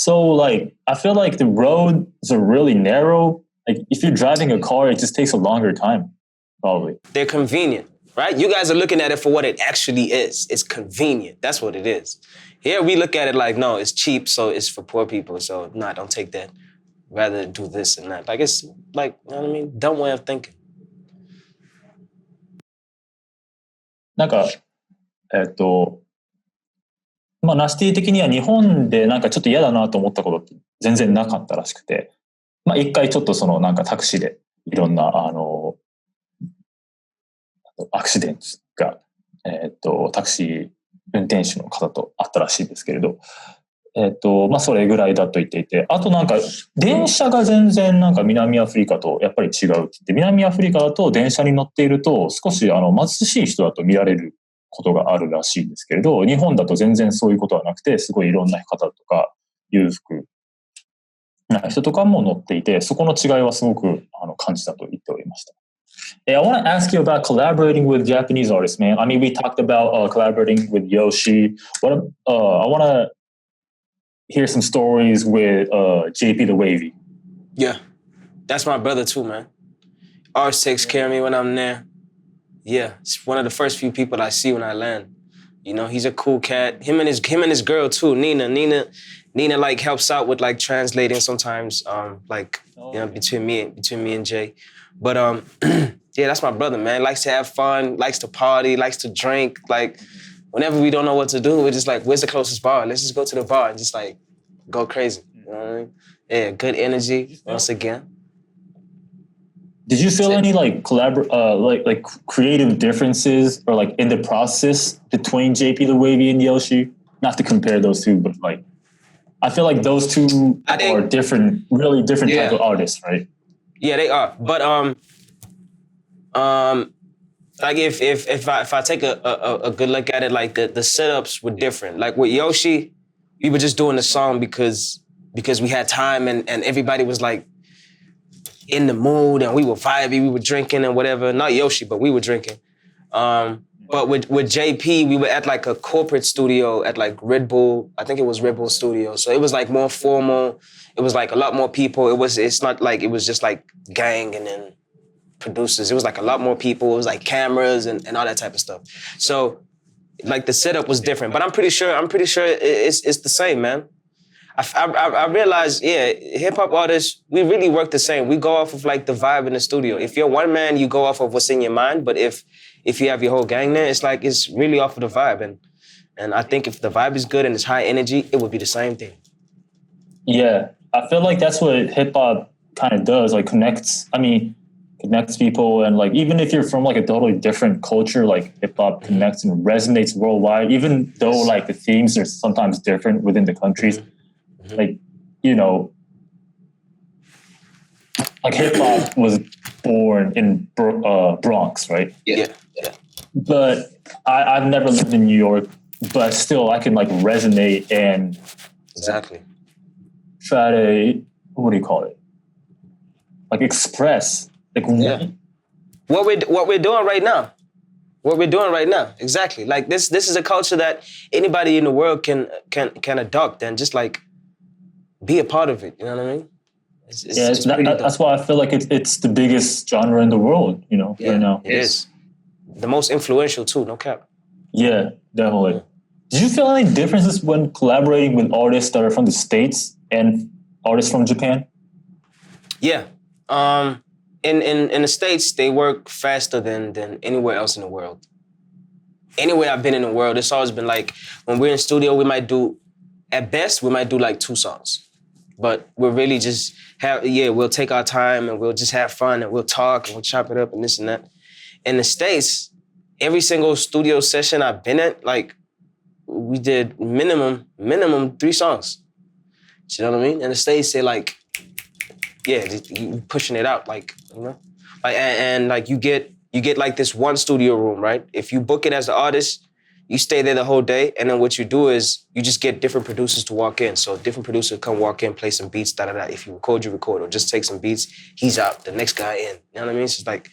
[SPEAKER 4] so like, I feel like the roads are really narrow. Like if you're driving a car, it just takes a longer time, probably.
[SPEAKER 3] They're convenient, right? You guys are looking at it for what it actually is. It's convenient. That's what it is. Here we look at it like, no, it's cheap, so it's for poor people. So nah, don't take that. Rather do this and that. Like it's like, you know what I mean? Dumb way of thinking.
[SPEAKER 4] なんか、まあ、ナシティ的には日本でなんかちょっと嫌だなと思ったことって全然なかったらしくて、まあ一回ちょっとそのなんかタクシーでいろんなアクシデントが、タクシー運転手の方とあったらしいんですけれど、まあそれぐらいだと言っていて、あとなんか電車が全然なんか南アフリカとやっぱり違うって言って、南アフリカだと電車に乗っていると少し貧しい人だと見られることがあるらしいんですけれど、日本だと全然そういうことはなくて、すごいいろんな方とか裕福な人とかも乗っていて、そこの違いはすごく感じたと言っておりました。Hey, I want to ask you about collaborating with Japanese artists, man. I mean, we talked about collaborating with Yoshi. I want to hear some stories with JP the Wavy.
[SPEAKER 3] Yeah, that's my brother too, man. R takes care of me when I'm there. Yeah, it's one of the first few people I see when I land. You know, he's a cool cat. Him and his girl too, Nina. Nina like helps out with like translating sometimes, between me and Jay. But yeah, that's my brother, man. Likes to have fun, likes to party, likes to drink. Like whenever we don't know what to do, we're just like, where's the closest bar? Let's just go to the bar and just like go crazy. You know what I mean? Yeah, good energy once again.
[SPEAKER 4] Did you feel any like like creative differences or like in the process between JP the Wavy and Yoshi? Not to compare those two, but like I feel like those two are different, really different type of artists, right?
[SPEAKER 3] Yeah, they are. But like if I take a good look at it, like the setups were different. Like with Yoshi, we were just doing the song because we had time and everybody was like in the mood and we were vibey, we were drinking and whatever. Not Yoshi, but we were drinking. But with JP, we were at like a corporate studio at like Red Bull. I think it was Red Bull Studio. So it was like more formal. It was like a lot more people. It's not like it was just like gang and then producers. It was like a lot more people. It was like cameras and all that type of stuff. So like the setup was different. But I'm pretty sure it's the same, man. I realized, yeah, hip hop artists, we really work the same. We go off of like the vibe in the studio. If you're one man, you go off of what's in your mind. But if you have your whole gang there, it's like it's really off of the vibe. And I think if the vibe is good and it's high energy, it would be the same thing.
[SPEAKER 4] Yeah, I feel like that's what hip hop kind of does. Like connects people, and like even if you're from like a totally different culture, like hip hop connects and resonates worldwide. Even though like the themes are sometimes different within the countries. Mm-hmm. Like, you know, like hip hop was born in Bronx, right?
[SPEAKER 3] Yeah.
[SPEAKER 4] But I've never lived in New York, but still I can like resonate and
[SPEAKER 3] exactly
[SPEAKER 4] try to, what do you call it? Like express, like
[SPEAKER 3] what we're doing right now. What we're doing right now, exactly. Like this is a culture that anybody in the world can adopt and just like be a part of it. You know what I mean?
[SPEAKER 4] That's why I feel like it's the biggest genre in the world. You know, right now.
[SPEAKER 3] It is the most influential too. No cap.
[SPEAKER 4] Yeah, definitely. Yeah. Did you feel any differences when collaborating with artists that are from the States and artists from Japan?
[SPEAKER 3] Yeah. In the States, they work faster than anywhere else in the world. Anywhere I've been in the world, it's always been like, when we're in studio, at best, we might do like 2 songs. But we'll really just we'll take our time and we'll just have fun and we'll talk and we'll chop it up and this and that. In the States, every single studio session I've been at, like, we did minimum 3 songs. You know what I mean? In the States, they like, you pushing it out, like, you know? Like, and like you get like this one studio room, right? If you book it as an artist, you stay there the whole day, and then what you do is you just get different producers to walk in. So different producer come walk in, play some beats, da-da-da. If you record, you record, or just take some beats, he's out, the next guy in. You know what I mean? It's just like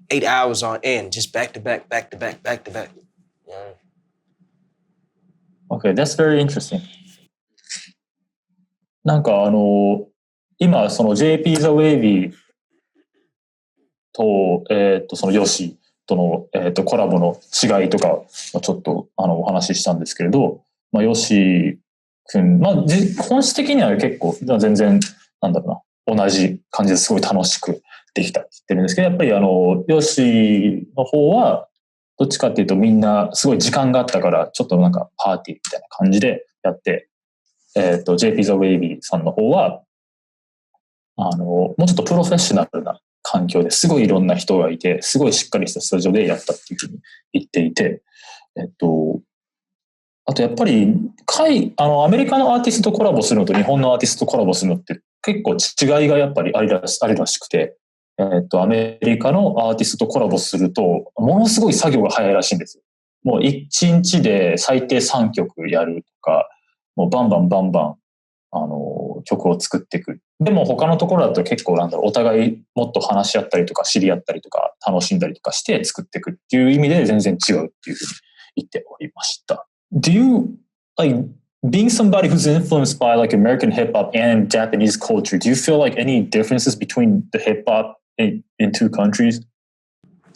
[SPEAKER 3] 8 hours on end, just back to back, back to back, back to back. Yeah.
[SPEAKER 4] Okay, that's very interesting. なんか今その JP The Wavy と、そのヨシとの、コラボの違いとかちょっとお話ししたんですけれど、まあ、ヨシ君、まあ、本質的には結構全然なんだろうな、同じ感じですごい楽しくできたって言ってるんですけど、やっぱりヨシの方はどっちかっていうとみんなすごい時間があったからちょっとなんかパーティーみたいな感じでやって、JP The Wavy さんの方はもうちょっとプロフェッショナルな環境ですごいいろんな人がいて、すごいしっかりしたスタジオでやったっていうふうに言っていて、あとやっぱりアメリカのアーティストとコラボするのと日本のアーティストとコラボするのって結構違いがやっぱりあるらしくて、アメリカのアーティストとコラボするとものすごい作業が早いらしいんですよ。もう1日で最低3曲やるとか、もうバンバン曲を作っていく。でも他のところだと結構お互いもっと話し合ったりとか知り合ったりとか楽しんだりとかして作っていくっていう意味で全然違うっていうふうに言っておりました。Do you, like, being somebody who's influenced by like American hip hop and Japanese culture, do you feel like any differences between the hip hop in two countries?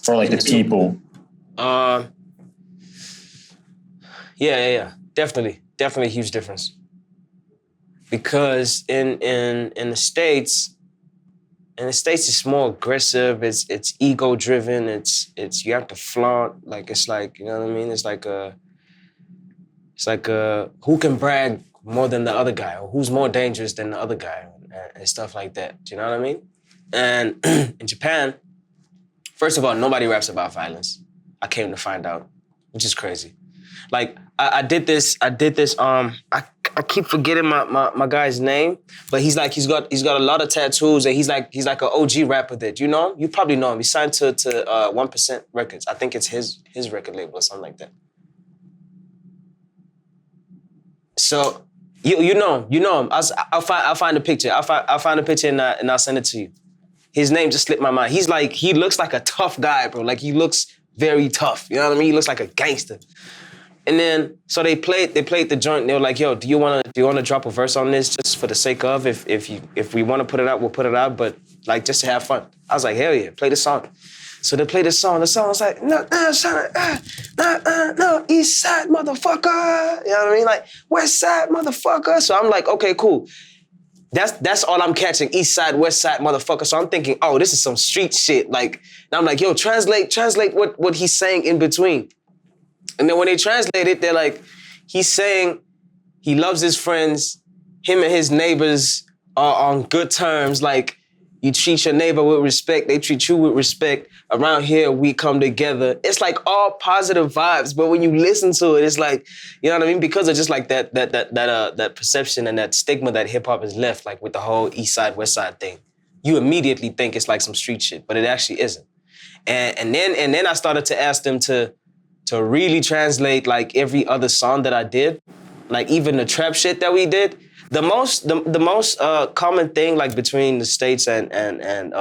[SPEAKER 4] Or like the people?
[SPEAKER 3] Yeah. Definitely a huge difference. Because in the States, it's more aggressive. It's ego driven. It's you have to flaunt. Like it's like, you know what I mean? It's like who can brag more than the other guy, or who's more dangerous than the other guy, and stuff like that. Do you know what I mean? And in Japan, first of all, nobody raps about violence. I came to find out, which is crazy. Like I did this. I keep forgetting my guy's name, but he's got a lot of tattoos, and he's like an OG rapper that you know. You probably know him. He signed to 1% Records. I think it's his record label or something like that. So you know him. I'll find a picture. I'll find a picture and I'll send it to you. His name just slipped my mind. He looks like a tough guy, bro. Like he looks very tough. You know what I mean? He looks like a gangster. And then so they played the joint. They were like, "Yo, do you wanna drop a verse on this just for the sake of if we wanna put it out, we'll put it out, but like just to have fun." I was like, "Hell yeah, play the song." So they played the song. The song was like, no, East Side motherfucker. You know what I mean? Like West Side motherfucker. So I'm like, okay, cool. That's all I'm catching. East Side, West Side motherfucker. So I'm thinking, oh, this is some street shit. Like, and I'm like, yo, translate what he's saying in between. And then when they translate it, they're like, he's saying he loves his friends, him and his neighbors are on good terms. Like, you treat your neighbor with respect, they treat you with respect. Around here, we come together. It's like all positive vibes, but when you listen to it, it's like, you know what I mean? Because of just like that perception and that stigma that hip hop has left, like with the whole East Side, West Side thing, you immediately think it's like some street shit, but it actually isn't. And then I started to ask them to really translate like every other song that I did, like even the trap shit that we did. The most common thing like between the States and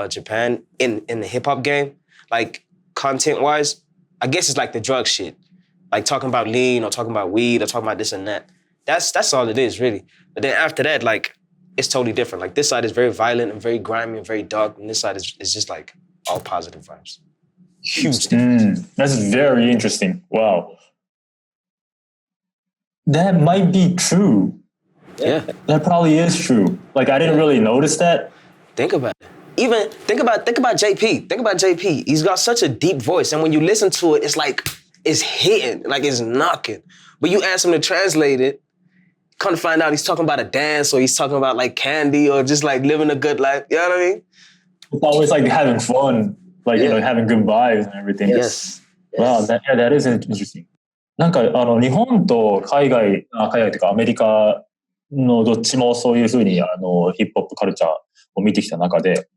[SPEAKER 3] Japan in the hip hop game, like content wise, I guess it's like the drug shit, like talking about lean or talking about weed or talking about this and that. That's all it is really. But then after that, like it's totally different. Like this side is very violent and very grimy and very dark, and this side is just like all positive vibes. Huge difference.
[SPEAKER 4] That's very interesting. Wow. That might be true.
[SPEAKER 3] Yeah.
[SPEAKER 4] That probably is true. Like I didn't really notice that.
[SPEAKER 3] Think about it. Even think about JP. Think about JP. He's got such a deep voice, and when you listen to it, it's like it's hitting, like it's knocking. But you ask him to translate it, come to find out he's talking about a dance, or he's talking about like candy, or just like living a good life. You know what I mean?
[SPEAKER 4] It's always like having fun, like you know, having good vibes and everything.
[SPEAKER 3] Yes.
[SPEAKER 4] Wow, that is interesting. なんか日本と海外というかアメリカのどっちもそういうふうにヒップホップカルチャーを見てきた中で、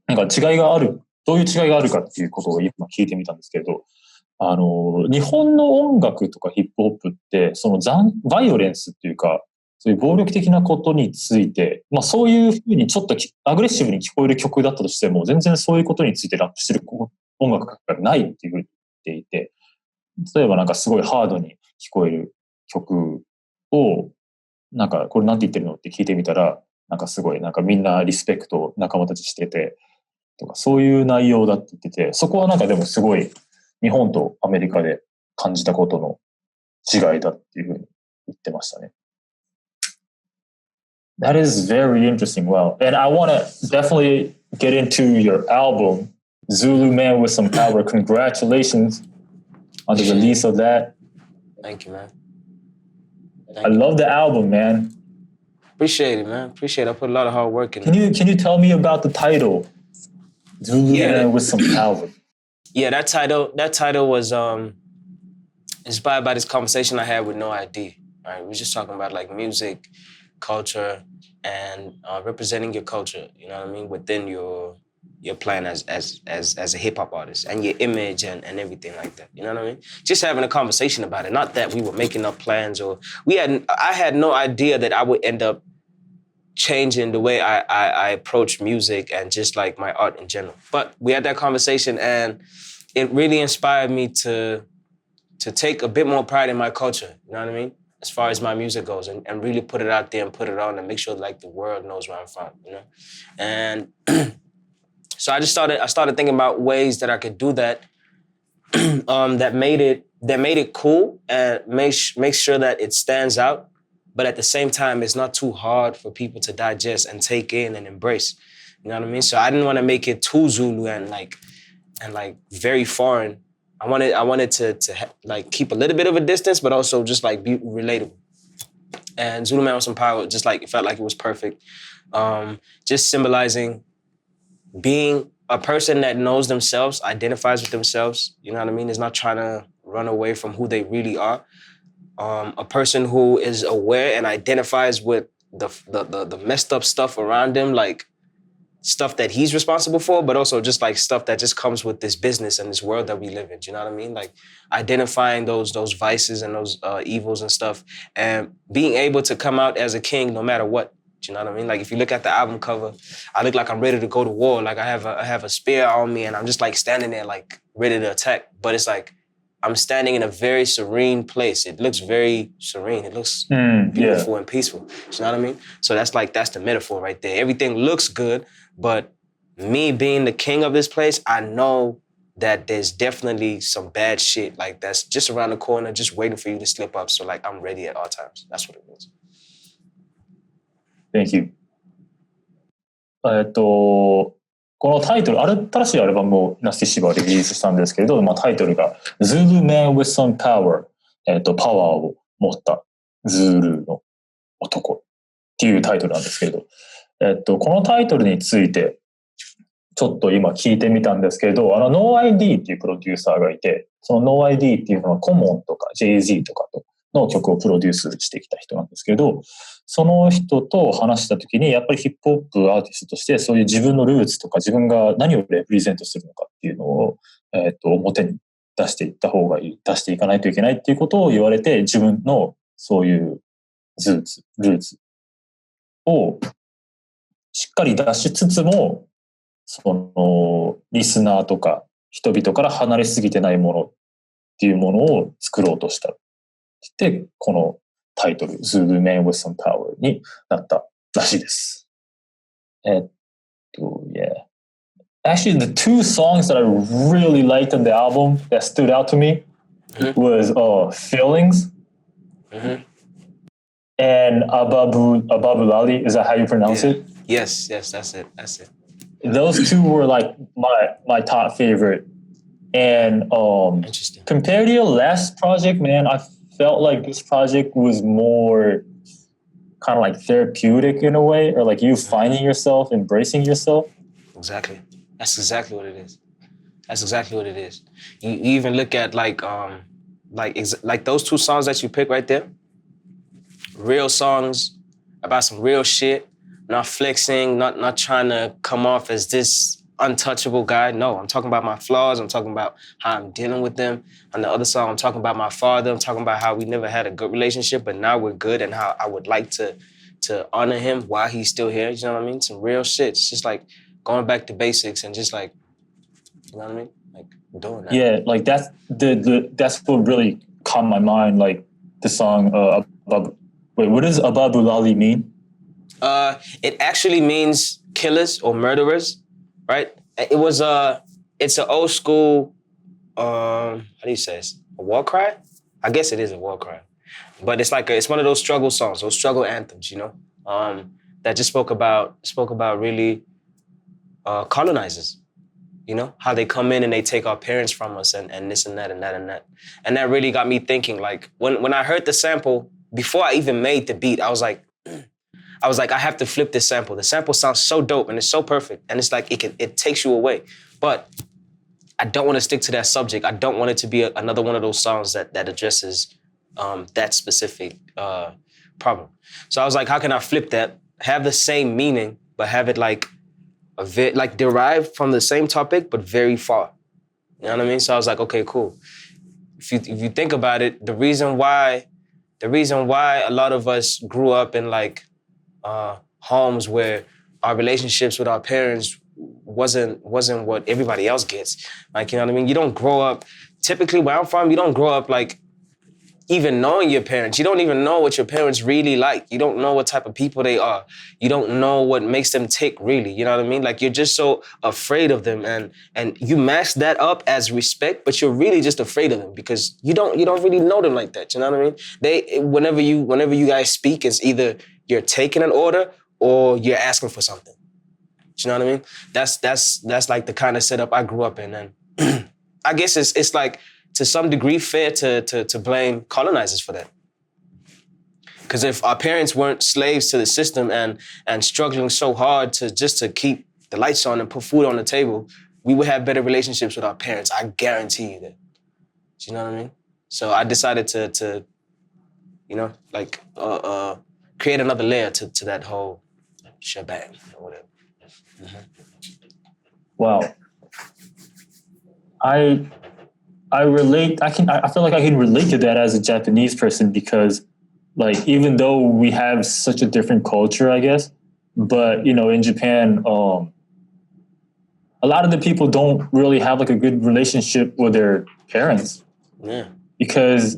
[SPEAKER 4] なんか違いがある、どういう違いがあるかっていうことを今聞いてみたんですけれど、日本の音楽とかヒップホップって、そのバイオレンスっていうか、そういう暴力的なことについて、まあそういうふうにちょっとアグレッシブに聞こえる曲だったとしても、全然そういうことについてラップしてる音楽がないっていうふうに言っていて、例えばなんかすごいハードに聞こえる曲を、なんかこれなんて言ってるのって聞いてみたら、なんかすごいなんかみんなリスペクト仲間たちしてて、とかそういう内容だって言ってて、そこはなんかでもすごい日本とアメリカで感じたことの違いだっていうふうに言ってましたね。That is very interesting. Well, and I want to definitely get into your album, Zulu Man with Some Power. Congratulations on the release of that.
[SPEAKER 3] Thank you, man.
[SPEAKER 4] I love the album, man.
[SPEAKER 3] Appreciate it, man. Appreciate it. I put a lot of hard work in
[SPEAKER 4] it. Can you tell me about the title, Zulu Man with Some Power?
[SPEAKER 3] Yeah, that title was inspired by this conversation I had with No ID. Right, we were just talking about like music, culture, and representing your culture. You know what I mean, within your plan as a hip hop artist and your image and everything like that. You know what I mean? Just having a conversation about it. Not that we were making up plans or I had no idea that I would end up changing the way I approach music and just like my art in general. But we had that conversation and it really inspired me to take a bit more pride in my culture. You know what I mean? As far as my music goes and really put it out there and put it on and make sure like the world knows where I'm from, you know? And so I started thinking about ways that I could do that that made it cool and make sure that it stands out, but at the same time it's not too hard for people to digest and take in and embrace. You know what I mean? So I didn't want to make it too Zulu and like very foreign. I wanted to like keep a little bit of a distance, but also just like be relatable. And Zulu Man with Some Power, just like it felt like it was perfect. Just symbolizing being a person that knows themselves, identifies with themselves. You know what I mean? Is not trying to run away from who they really are. A person who is aware and identifies with the messed up stuff around them, like stuff that he's responsible for, but also just like stuff that just comes with this business and this world that we live in. Do you know what I mean? Like identifying those vices and those evils and stuff and being able to come out as a king no matter what. Do you know what I mean? Like if you look at the album cover, I look like I'm ready to go to war. Like I have a spear on me and I'm just like standing there like ready to attack. But it's like I'm standing in a very serene place. It looks very serene. It looks beautiful and peaceful. Do you know what I mean? So that's the metaphor right there. Everything looks good, but me being the king of this place, I know that there's definitely some bad shit like that's just around the corner, just waiting for you to slip up. So like I'm ready at all times. That's what it means.
[SPEAKER 4] Thank you. このタイトル、新しいアルバムをナスティシバはリリースしたんですけれど、タイトルが Zulu Man with Some Power、パワーを持ったズールの男っていうタイトルなんですけれど、このタイトルについてちょっと今聞いてみたんですけれど、No ID っていうプロデューサーがいて、その No ID っていうのはコモンとか Jay-Z とかの曲をプロデュースしてきた人なんですけれど、その人と話したときに、やっぱりヒップホップアーティストとして、そういう自分のルーツとか自分が何をレプレゼントするのかっていうのを、表に出していった方がいい、出していかないといけないっていうことを言われて、自分のそういうルーツをしっかり出しつつも、そのリスナーとか人々から離れすぎてないものっていうものを作ろうとした。で、このタイトル、Zulu Man with Some Power になったらしいです。yeah. Actually, the two songs that I really liked on the album that stood out to me was Feelings and Ababulali. Is that how you pronounce it?
[SPEAKER 3] Yes, that's it.
[SPEAKER 4] Those two were like my top favorite. And compared to your last project, man, I felt like this project was more kind of like therapeutic in a way, or like you finding yourself, embracing yourself.
[SPEAKER 3] Exactly. That's exactly what it is. You even look at like those two songs that you pick right there. Real songs about some real shit. Not flexing, not trying to come off as this untouchable guy. No, I'm talking about my flaws. I'm talking about how I'm dealing with them. On the other song, I'm talking about my father. I'm talking about how we never had a good relationship, but now we're good, and how I would like to honor him while he's still here. You know what I mean? Some real shit. It's just like going back to basics and just like, you know what I mean? Like doing that.
[SPEAKER 4] Yeah, like that's that's what really caught my mind. Like the song, what does Ababulali mean?
[SPEAKER 3] It actually means killers or murderers, right? It's an old school, how do you say it? A war cry? I guess it is a war cry. But it's one of those struggle songs, those struggle anthems, you know, that just spoke about really colonizers, you know, how they come in and they take our parents from us and this and that and that and that. And that really got me thinking, like, when I heard the sample, before I even made the beat, I was like, I have to flip this sample. The sample sounds so dope and it's so perfect. And it's like, it takes you away. But I don't want to stick to that subject. I don't want it to be another one of those songs that addresses that specific problem. So I was like, how can I flip that, have the same meaning, but have it like derived from the same topic, but very far. You know what I mean? So I was like, okay, cool. If you think about it, the reason why a lot of us grew up in like homes where our relationships with our parents wasn't what everybody else gets. Like, you know what I mean? You don't grow up, typically where I'm from, you don't grow up like even knowing your parents. You don't even know what your parents really like. You don't know what type of people they are. You don't know what makes them tick, really. You know what I mean? Like, you're just so afraid of them, and you mask that up as respect, but you're really just afraid of them because you don't really know them like that. You know what I mean? Whenever you guys speak, it's either you're taking an order or you're asking for something. You know what I mean? That's like the kind of setup I grew up in, and I guess it's like, to some degree, fair to blame colonizers for that. Because if our parents weren't slaves to the system and struggling so hard to keep the lights on and put food on the table, we would have better relationships with our parents. I guarantee you that. Do you know what I mean? So I decided to you know, like create another layer to that whole shebang or whatever. Mm-hmm.
[SPEAKER 4] Wow. I relate. I feel like I can relate to that as a Japanese person because, like, even though we have such a different culture, I guess, but you know, in Japan, a lot of the people don't really have like a good relationship with their parents.
[SPEAKER 3] Yeah.
[SPEAKER 4] Because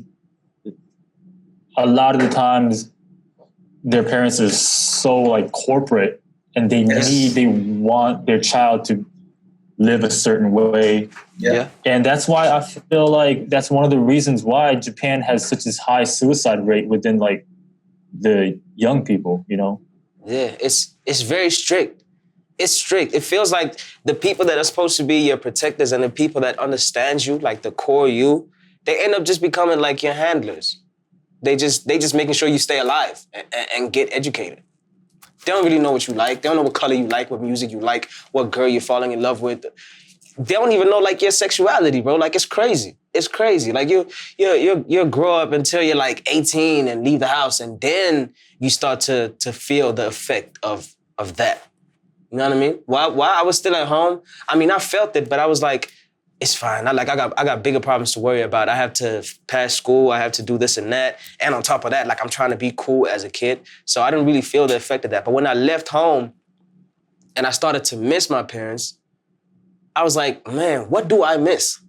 [SPEAKER 4] a lot of the times, their parents are so like corporate, and they want their child to live a certain way.
[SPEAKER 3] Yeah.
[SPEAKER 4] And that's why I feel like that's one of the reasons why Japan has such a high suicide rate within like the young people, you know?
[SPEAKER 3] Yeah, it's very strict. It's strict. It feels like the people that are supposed to be your protectors and the people that understand you, like the core you, they end up just becoming like your handlers. They just making sure you stay alive and get educated. They don't really know what you like. They don't know what color you like, what music you like, what girl you're falling in love with. They don't even know like your sexuality, bro. Like, it's crazy. It's crazy. Like, you grow up until you're like 18 and leave the house, and then you start to feel the effect of that. You know what I mean? While I was still at home, I mean, I felt it, but I was like, it's fine. I got bigger problems to worry about. I have to pass school. I have to do this and that. And on top of that, like, I'm trying to be cool as a kid. So I didn't really feel the effect of that. But when I left home and I started to miss my parents, I was like, man, what do I miss?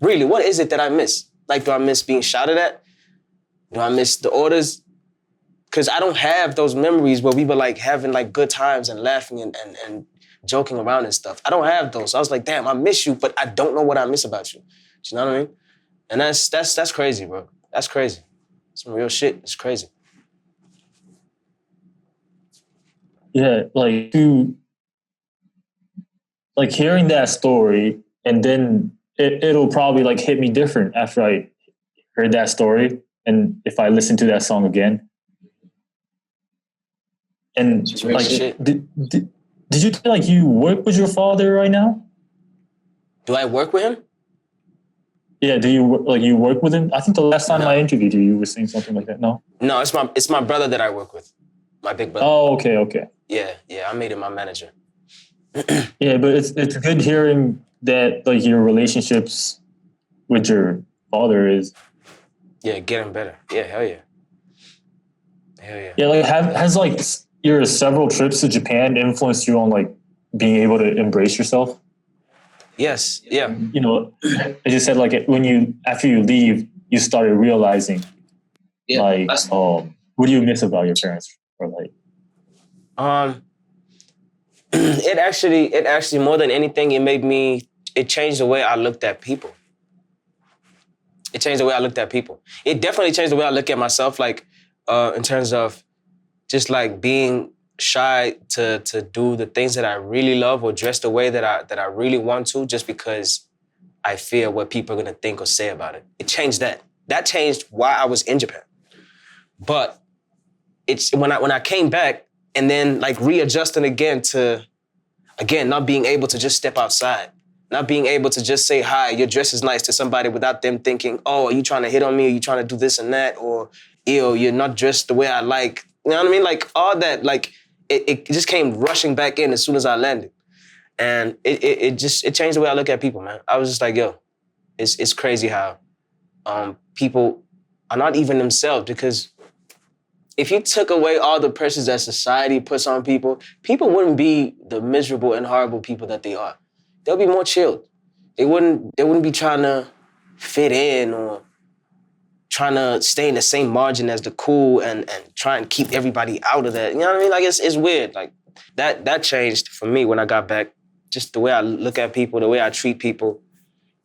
[SPEAKER 3] Really, what is it that I miss? Like, do I miss being shouted at? Do I miss the orders? Because I don't have those memories where we were like having like good times and laughing and joking around and stuff. I don't have those. So I was like, damn, I miss you, but I don't know what I miss about you. Do you know what I mean? And that's crazy, bro. That's crazy. Some real shit. It's crazy.
[SPEAKER 4] Yeah, like hearing that story, and then it'll probably like hit me different after I heard that story, and if I listen to that song again. And like, did you feel like you work with your father right now?
[SPEAKER 3] Do I work with him?
[SPEAKER 4] Yeah, do you work with him? I think the last time I interviewed you, you were saying something like that. No,
[SPEAKER 3] it's my brother that I work with, my big brother.
[SPEAKER 4] Oh, okay.
[SPEAKER 3] Yeah, I made him my manager.
[SPEAKER 4] Yeah, but it's good hearing that like your relationships with your father is
[SPEAKER 3] getting better. Yeah, hell yeah.
[SPEAKER 4] Yeah, like has like your several trips to Japan influenced you on like being able to embrace yourself?
[SPEAKER 3] Yes, yeah.
[SPEAKER 4] You know, as you said, like when you after you leave, you started realizing like what do you miss about your parents or like
[SPEAKER 3] it actually more than anything, it changed the way I looked at people. It changed the way I looked at people. It definitely changed the way I look at myself, like in terms of just like being shy to do the things that I really love or dress the way that I really want to, just because I fear what people are gonna think or say about it. It changed that. That changed why I was in Japan. But it's when I came back and then like readjusting again to not being able to just step outside, not being able to just say hi, your dress is nice to somebody without them thinking, oh, are you trying to hit on me? Are you trying to do this and that? Or, ew, you're not dressed the way I like. You know what I mean? Like all that, like it just came rushing back in as soon as I landed. And it changed the way I look at people, man. I was just like, yo, it's crazy how people are not even themselves, because if you took away all the pressures that society puts on people, people wouldn't be the miserable and horrible people that they are. They'll be more chilled. They wouldn't be trying to fit in or trying to stay in the same margin as the cool and try and keep everybody out of that. You know what I mean? Like it's weird. Like that changed for me when I got back. Just the way I look at people, the way I treat people.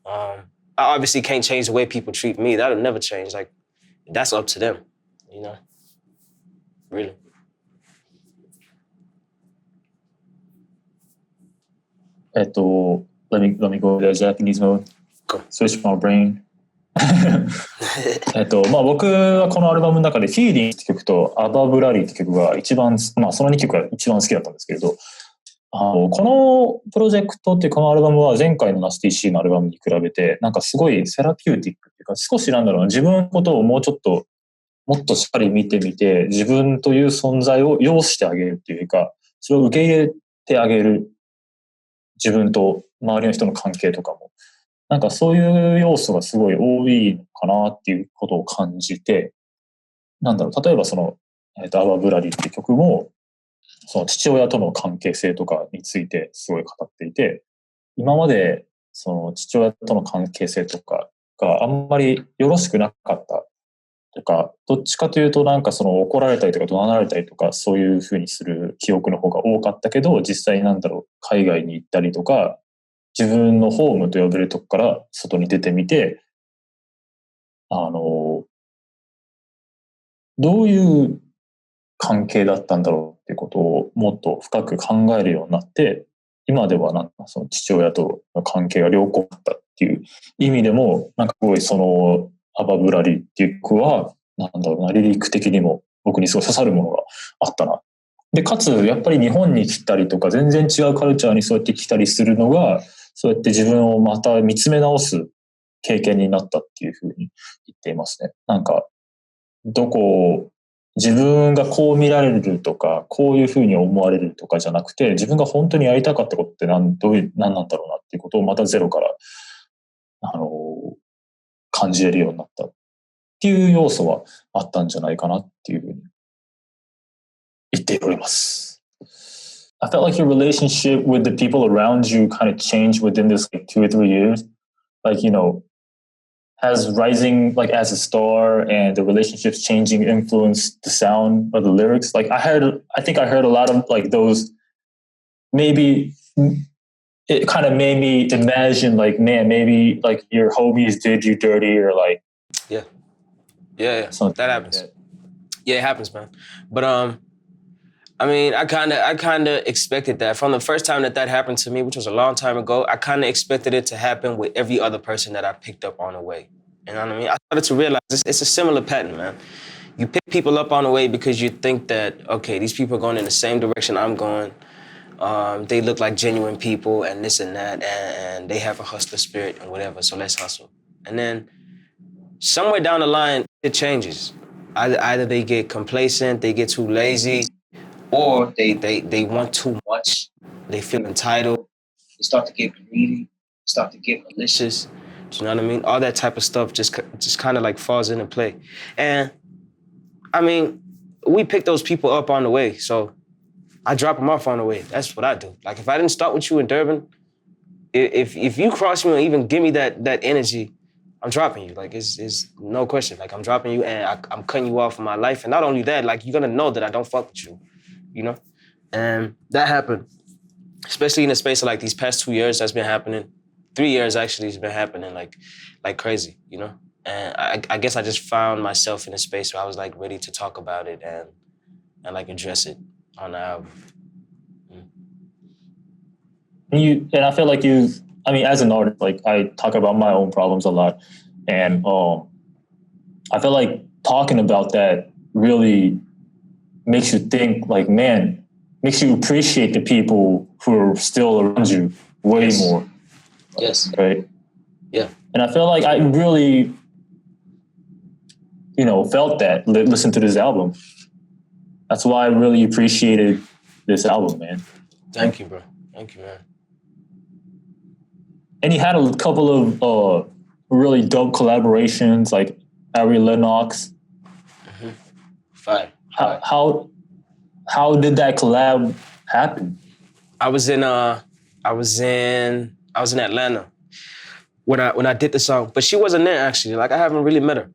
[SPEAKER 3] I obviously can't change the way people treat me. That'll never change. Like that's up to them, you know? Really.
[SPEAKER 4] let me go to Japanese mode.
[SPEAKER 3] Cool.
[SPEAKER 4] Switch my brain. まあ僕はこのアルバムの中で Feeling って曲と Unravel って曲が一番、まあその2曲が一番好きだったんですけれど、このプロジェクトっていうこのアルバムは前回のナスティ C のアルバムに比べてなんかすごいセラピューティックっていうか、少しなんだろうな、自分のことをもっとしっかり見てみて、自分という存在を要してあげるっていうか、それを受け入れてあげる、自分と周りの人の関係とかも、なんかそういう要素がすごい多いのかなっていうことを感じて、なんだろう、例えばその、アワブラリっていう曲も、その父親との関係性とかについてすごい語っていて、今までその父親との関係性とかがあんまりよろしくなかったとか、どっちかというとなんかその怒られたりとか怒鳴られたりとかそういう風にする記憶の方が多かったけど、実際なんだろう、海外に行ったりとか、自分のホームと呼べるとこから外に出てみて、どういう関係だったんだろうっていうことをもっと深く考えるようになって、今ではなんかその父親との関係が良好だったっていう意味でも、なんかすごいそのアバブラリっていう曲は、なんだろうな、リリック的にも僕にすごい刺さるものがあったな。で、かつやっぱり日本に来たりとか全然違うカルチャーにそうやって来たりするのが、そうやって自分をまた見つめ直す経験になったっていうふうに言っていますね。なんか、自分がこう見られるとか、こういうふうに思われるとかじゃなくて、自分が本当にやりたかったことって何なんだろうなっていうことをまたゼロから、感じれるようになったっていう要素はあったんじゃないかなっていうふうに言っております。I felt like your relationship with the people around you kind of changed within this like 2 or 3 years. Like, you know, has rising like as a star and the relationships changing influenced the sound of the lyrics? Like I think I heard a lot of like those, maybe it kind of made me imagine like, man, maybe like your homies did you dirty or like.
[SPEAKER 3] Yeah. So that happens. Yeah, it happens, man. But, I mean, I kind of expected that. From the first time that happened to me, which was a long time ago, I kind of expected it to happen with every other person that I picked up on the way. You know what I mean? I started to realize it's a similar pattern, man. You pick people up on the way because you think that, okay, these people are going in the same direction I'm going. They look like genuine people and this and that, and they have a hustler spirit and whatever, so let's hustle. And then somewhere down the line, it changes. Either they get complacent, they get too lazy, or they want too much. They feel entitled. They start to get greedy, start to get malicious. Do you know what I mean? All that type of stuff just kind of like falls into play. And I mean, we pick those people up on the way, so I drop them off on the way. That's what I do. Like if I didn't start with you in Durban, if you cross me or even give me that energy, I'm dropping you. Like it's no question. Like I'm dropping you and I'm cutting you off from my life. And not only that, like you're gonna know that I don't fuck with you, you know? And that happened, especially in the space of like these past 2 years that's been happening. 3 years actually has been happening like crazy, you know? And I guess I just found myself in a space where I was like ready to talk about it and like address it on the album.
[SPEAKER 4] And I feel like I mean, as an artist, like I talk about my own problems a lot. And I feel like talking about that really makes you think like, man, makes you appreciate the people who are still around you way more.
[SPEAKER 3] Yes.
[SPEAKER 4] Right?
[SPEAKER 3] Yeah.
[SPEAKER 4] And I feel like I really, felt that, listen to this album. That's why I really appreciated this album, man.
[SPEAKER 3] Thank you, bro. Thank you, man.
[SPEAKER 4] And he had a couple of really dope collaborations, like Ari Lennox.
[SPEAKER 3] Mm-hmm. Fine.
[SPEAKER 4] How did that collab happen?
[SPEAKER 3] I was in Atlanta when I did the song, but she wasn't there actually. Like I haven't really met her.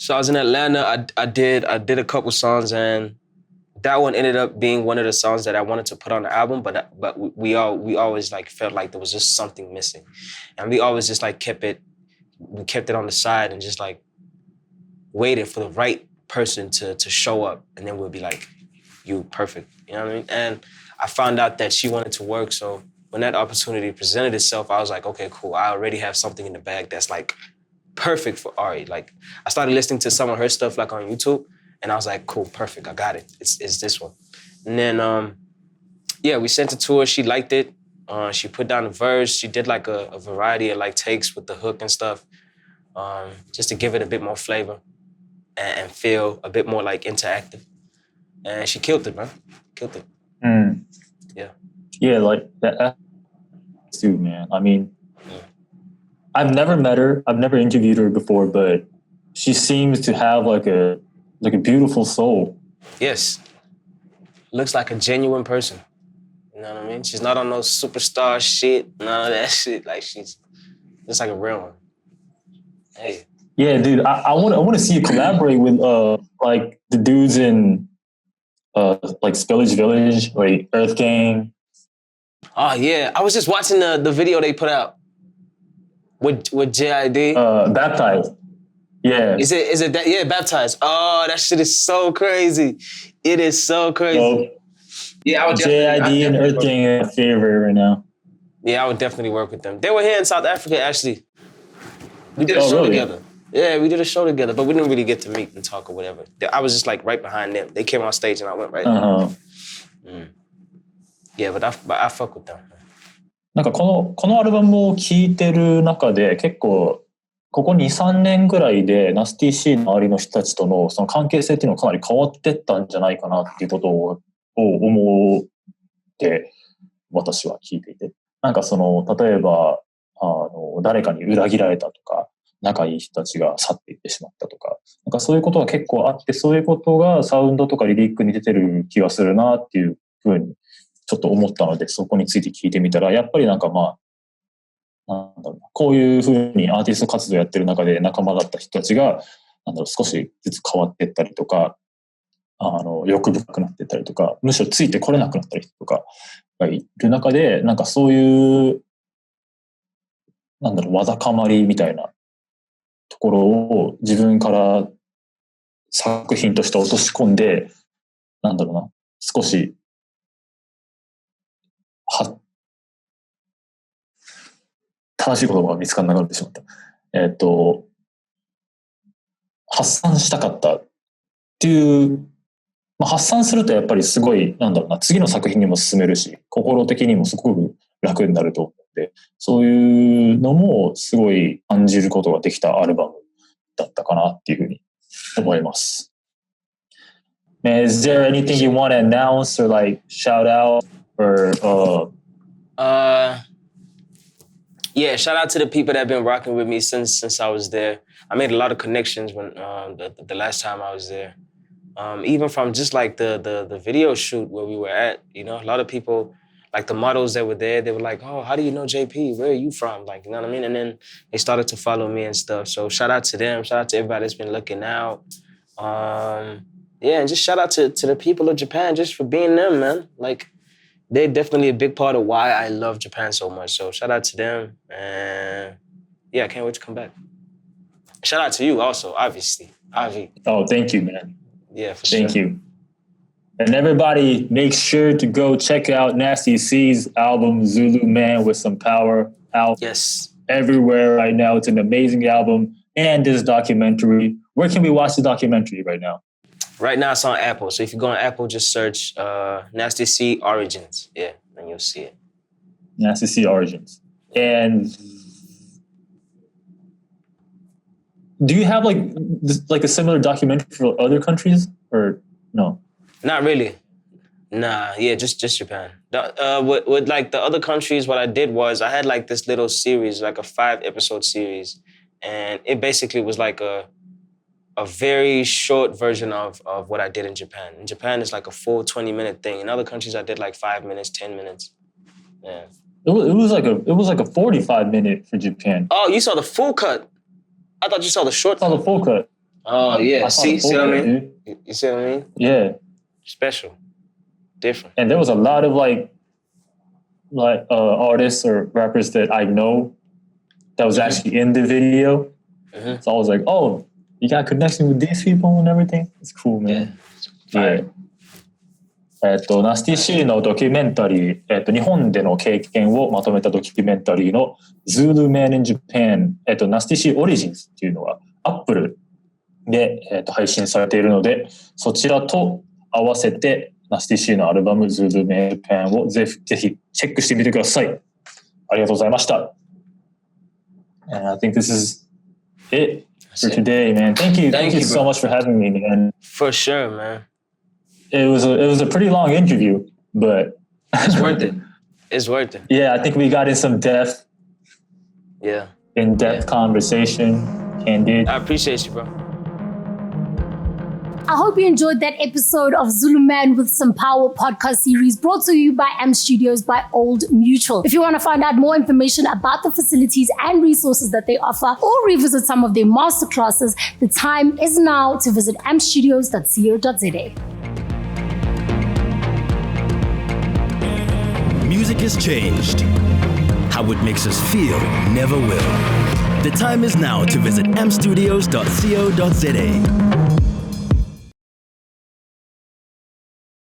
[SPEAKER 3] So I was in Atlanta. I did a couple songs, and that one ended up being one of the songs that I wanted to put on the album. But we always like felt like there was just something missing, and we always just like kept it on the side and just like waited for the right person to show up, and then we'll be like, you perfect. You know what I mean? And I found out that she wanted to work, so when that opportunity presented itself, I was like, okay, cool. I already have something in the bag that's like perfect for Ari. Like I started listening to some of her stuff like on YouTube, and I was like, cool, perfect, I got it. It's this one. And then, we sent it to her. She liked it. She put down a verse. She did like a variety of like takes with the hook and stuff, just to give it a bit more flavor and feel a bit more like interactive. And she killed it, man. Killed it.
[SPEAKER 4] Mm.
[SPEAKER 3] Yeah.
[SPEAKER 4] Yeah, like that too, man. I mean, I've never met her. I've never interviewed her before, but she seems to have like a beautiful soul.
[SPEAKER 3] Yes. Looks like a genuine person. You know what I mean? She's not on no superstar shit, none of that shit. Like she's just like a real one. Hey.
[SPEAKER 4] Yeah, dude. I want to see you collaborate with like the dudes in like Spillage Village, like Earth Gang.
[SPEAKER 3] Oh yeah, I was just watching the video they put out with JID.
[SPEAKER 4] Baptized. Yeah.
[SPEAKER 3] Is it that? Yeah, Baptized. Oh, that shit is so crazy. It is so crazy.
[SPEAKER 4] So,
[SPEAKER 3] yeah, I would
[SPEAKER 4] JID and Earth Gang are my favorite right now.
[SPEAKER 3] Yeah, I would definitely work with them. They were here in South Africa actually. We did a show together. Yeah, we did a show together, but we didn't really get to meet and talk or whatever. I was just like right behind them. They came on stage and I went right there. Yeah, but I fuck with them.
[SPEAKER 4] なんかこのアルバムを聴いてる中で結構ここ 2,3 年ぐらいでナスティシーの周りの人たちとのその関係性っていうのがかなり変わってったんじゃないかなっていうことを思って私は聞いていて、なんかその例えば誰かに裏切られたとか仲いい人たちが去っていってしまったとか、なんかそういうことが結構あって、そういうことがサウンドとかリリックに出てる気がするなっていうふうにちょっと思ったので、そこについて聞いてみたら、やっぱりなんかまあ、なんだろうな、こういうふうにアーティスト活動やってる中で仲間だった人たちが、なんだろう、少しずつ変わっていったりとか、欲深くなっていったりとか、むしろついてこれなくなったりとかがいる中で、なんかそういう、なんだろう、わだかまりみたいなところを自分から作品として落とし込んで、なんだろうな、少し、正しい言葉が見つからなくなってしまった。発散したかったっていう、まあ、発散するとやっぱりすごい、なんだろうな、次の作品にも進めるし、心的にもすごく楽になると思って、そういうのもすごい感じることができたアルバムだったかなっていうふうに思います。Man, is there anything you want to announce or like shout out or
[SPEAKER 3] Yeah, shout out to the people that have been rocking with me since I was there. I made a lot of connections when the last time I was there. Even from just like the video shoot where we were at, you know, a lot of people, like the models that were there, they were like, oh, how do you know JP? Where are you from? Like, you know what I mean? And then they started to follow me and stuff. So shout out to them. Shout out to everybody that's been looking out. Yeah, and just shout out to the people of Japan just for being them, man. Like, they're definitely a big part of why I love Japan so much. So shout out to them. And yeah, I can't wait to come back. Shout out to you also, obviously. Avi.
[SPEAKER 4] Oh, thank you, man.
[SPEAKER 3] Yeah, for sure.
[SPEAKER 4] Thank you. And everybody, make sure to go check out Nasty C's album, Zulu Man with Some Power, out everywhere right now. It's an amazing album. And this documentary. Where can we watch the documentary right now?
[SPEAKER 3] Right now it's on Apple. So if you go on Apple, just search Nasty C Origins. Yeah, and you'll see it.
[SPEAKER 4] Nasty C Origins. And do you have like a similar documentary for other countries or no?
[SPEAKER 3] Not really. Nah, yeah, just Japan. With like the other countries, what I did was I had like this little series, like a 5-episode series. And it basically was like a very short version of what I did in Japan. In Japan, it's like a full 20-minute thing. In other countries, I did like 5 minutes, 10 minutes. Yeah.
[SPEAKER 4] It was like a 45-minute for Japan.
[SPEAKER 3] Oh, you saw the full cut. I thought you saw the short cut.
[SPEAKER 4] I saw the full cut.
[SPEAKER 3] Oh, yeah. See what I mean? You see what I mean?
[SPEAKER 4] Yeah.
[SPEAKER 3] Special. Different.
[SPEAKER 4] And there was a lot of like artists or rappers that I know that was actually in the video. Mm-hmm. So I was like, oh, you got a connection with these people and everything? It's cool, man. Yeah. ナスティシーのドキュメンタリー、日本での経験をまとめたドキュメンタリーの Zulu Man in Japan、ナスティシー Origins っていうのは Apple で、配信されているので、そちらと合わせてナスティシーのアルバム Zulu Man in Japan をぜひチェックしてみてください。ありがとうございました。And I think this is it for today, man. Thank you so much for having me, man.
[SPEAKER 3] For sure, man.
[SPEAKER 4] It was a pretty long interview, but
[SPEAKER 3] it's worth it. It's worth it.
[SPEAKER 4] Yeah, I think we got in some depth.
[SPEAKER 3] Yeah.
[SPEAKER 4] In-depth conversation. Candid.
[SPEAKER 3] I appreciate you, bro.
[SPEAKER 2] I hope you enjoyed that episode of Zulu Man with Some Power podcast series brought to you by AMP Studios by Old Mutual. If you want to find out more information about the facilities and resources that they offer or revisit some of their masterclasses, the time is now to visit ampstudios.co.za.
[SPEAKER 1] Music has changed. How it makes us feel never will. The time is now to visit ampstudios.co.za.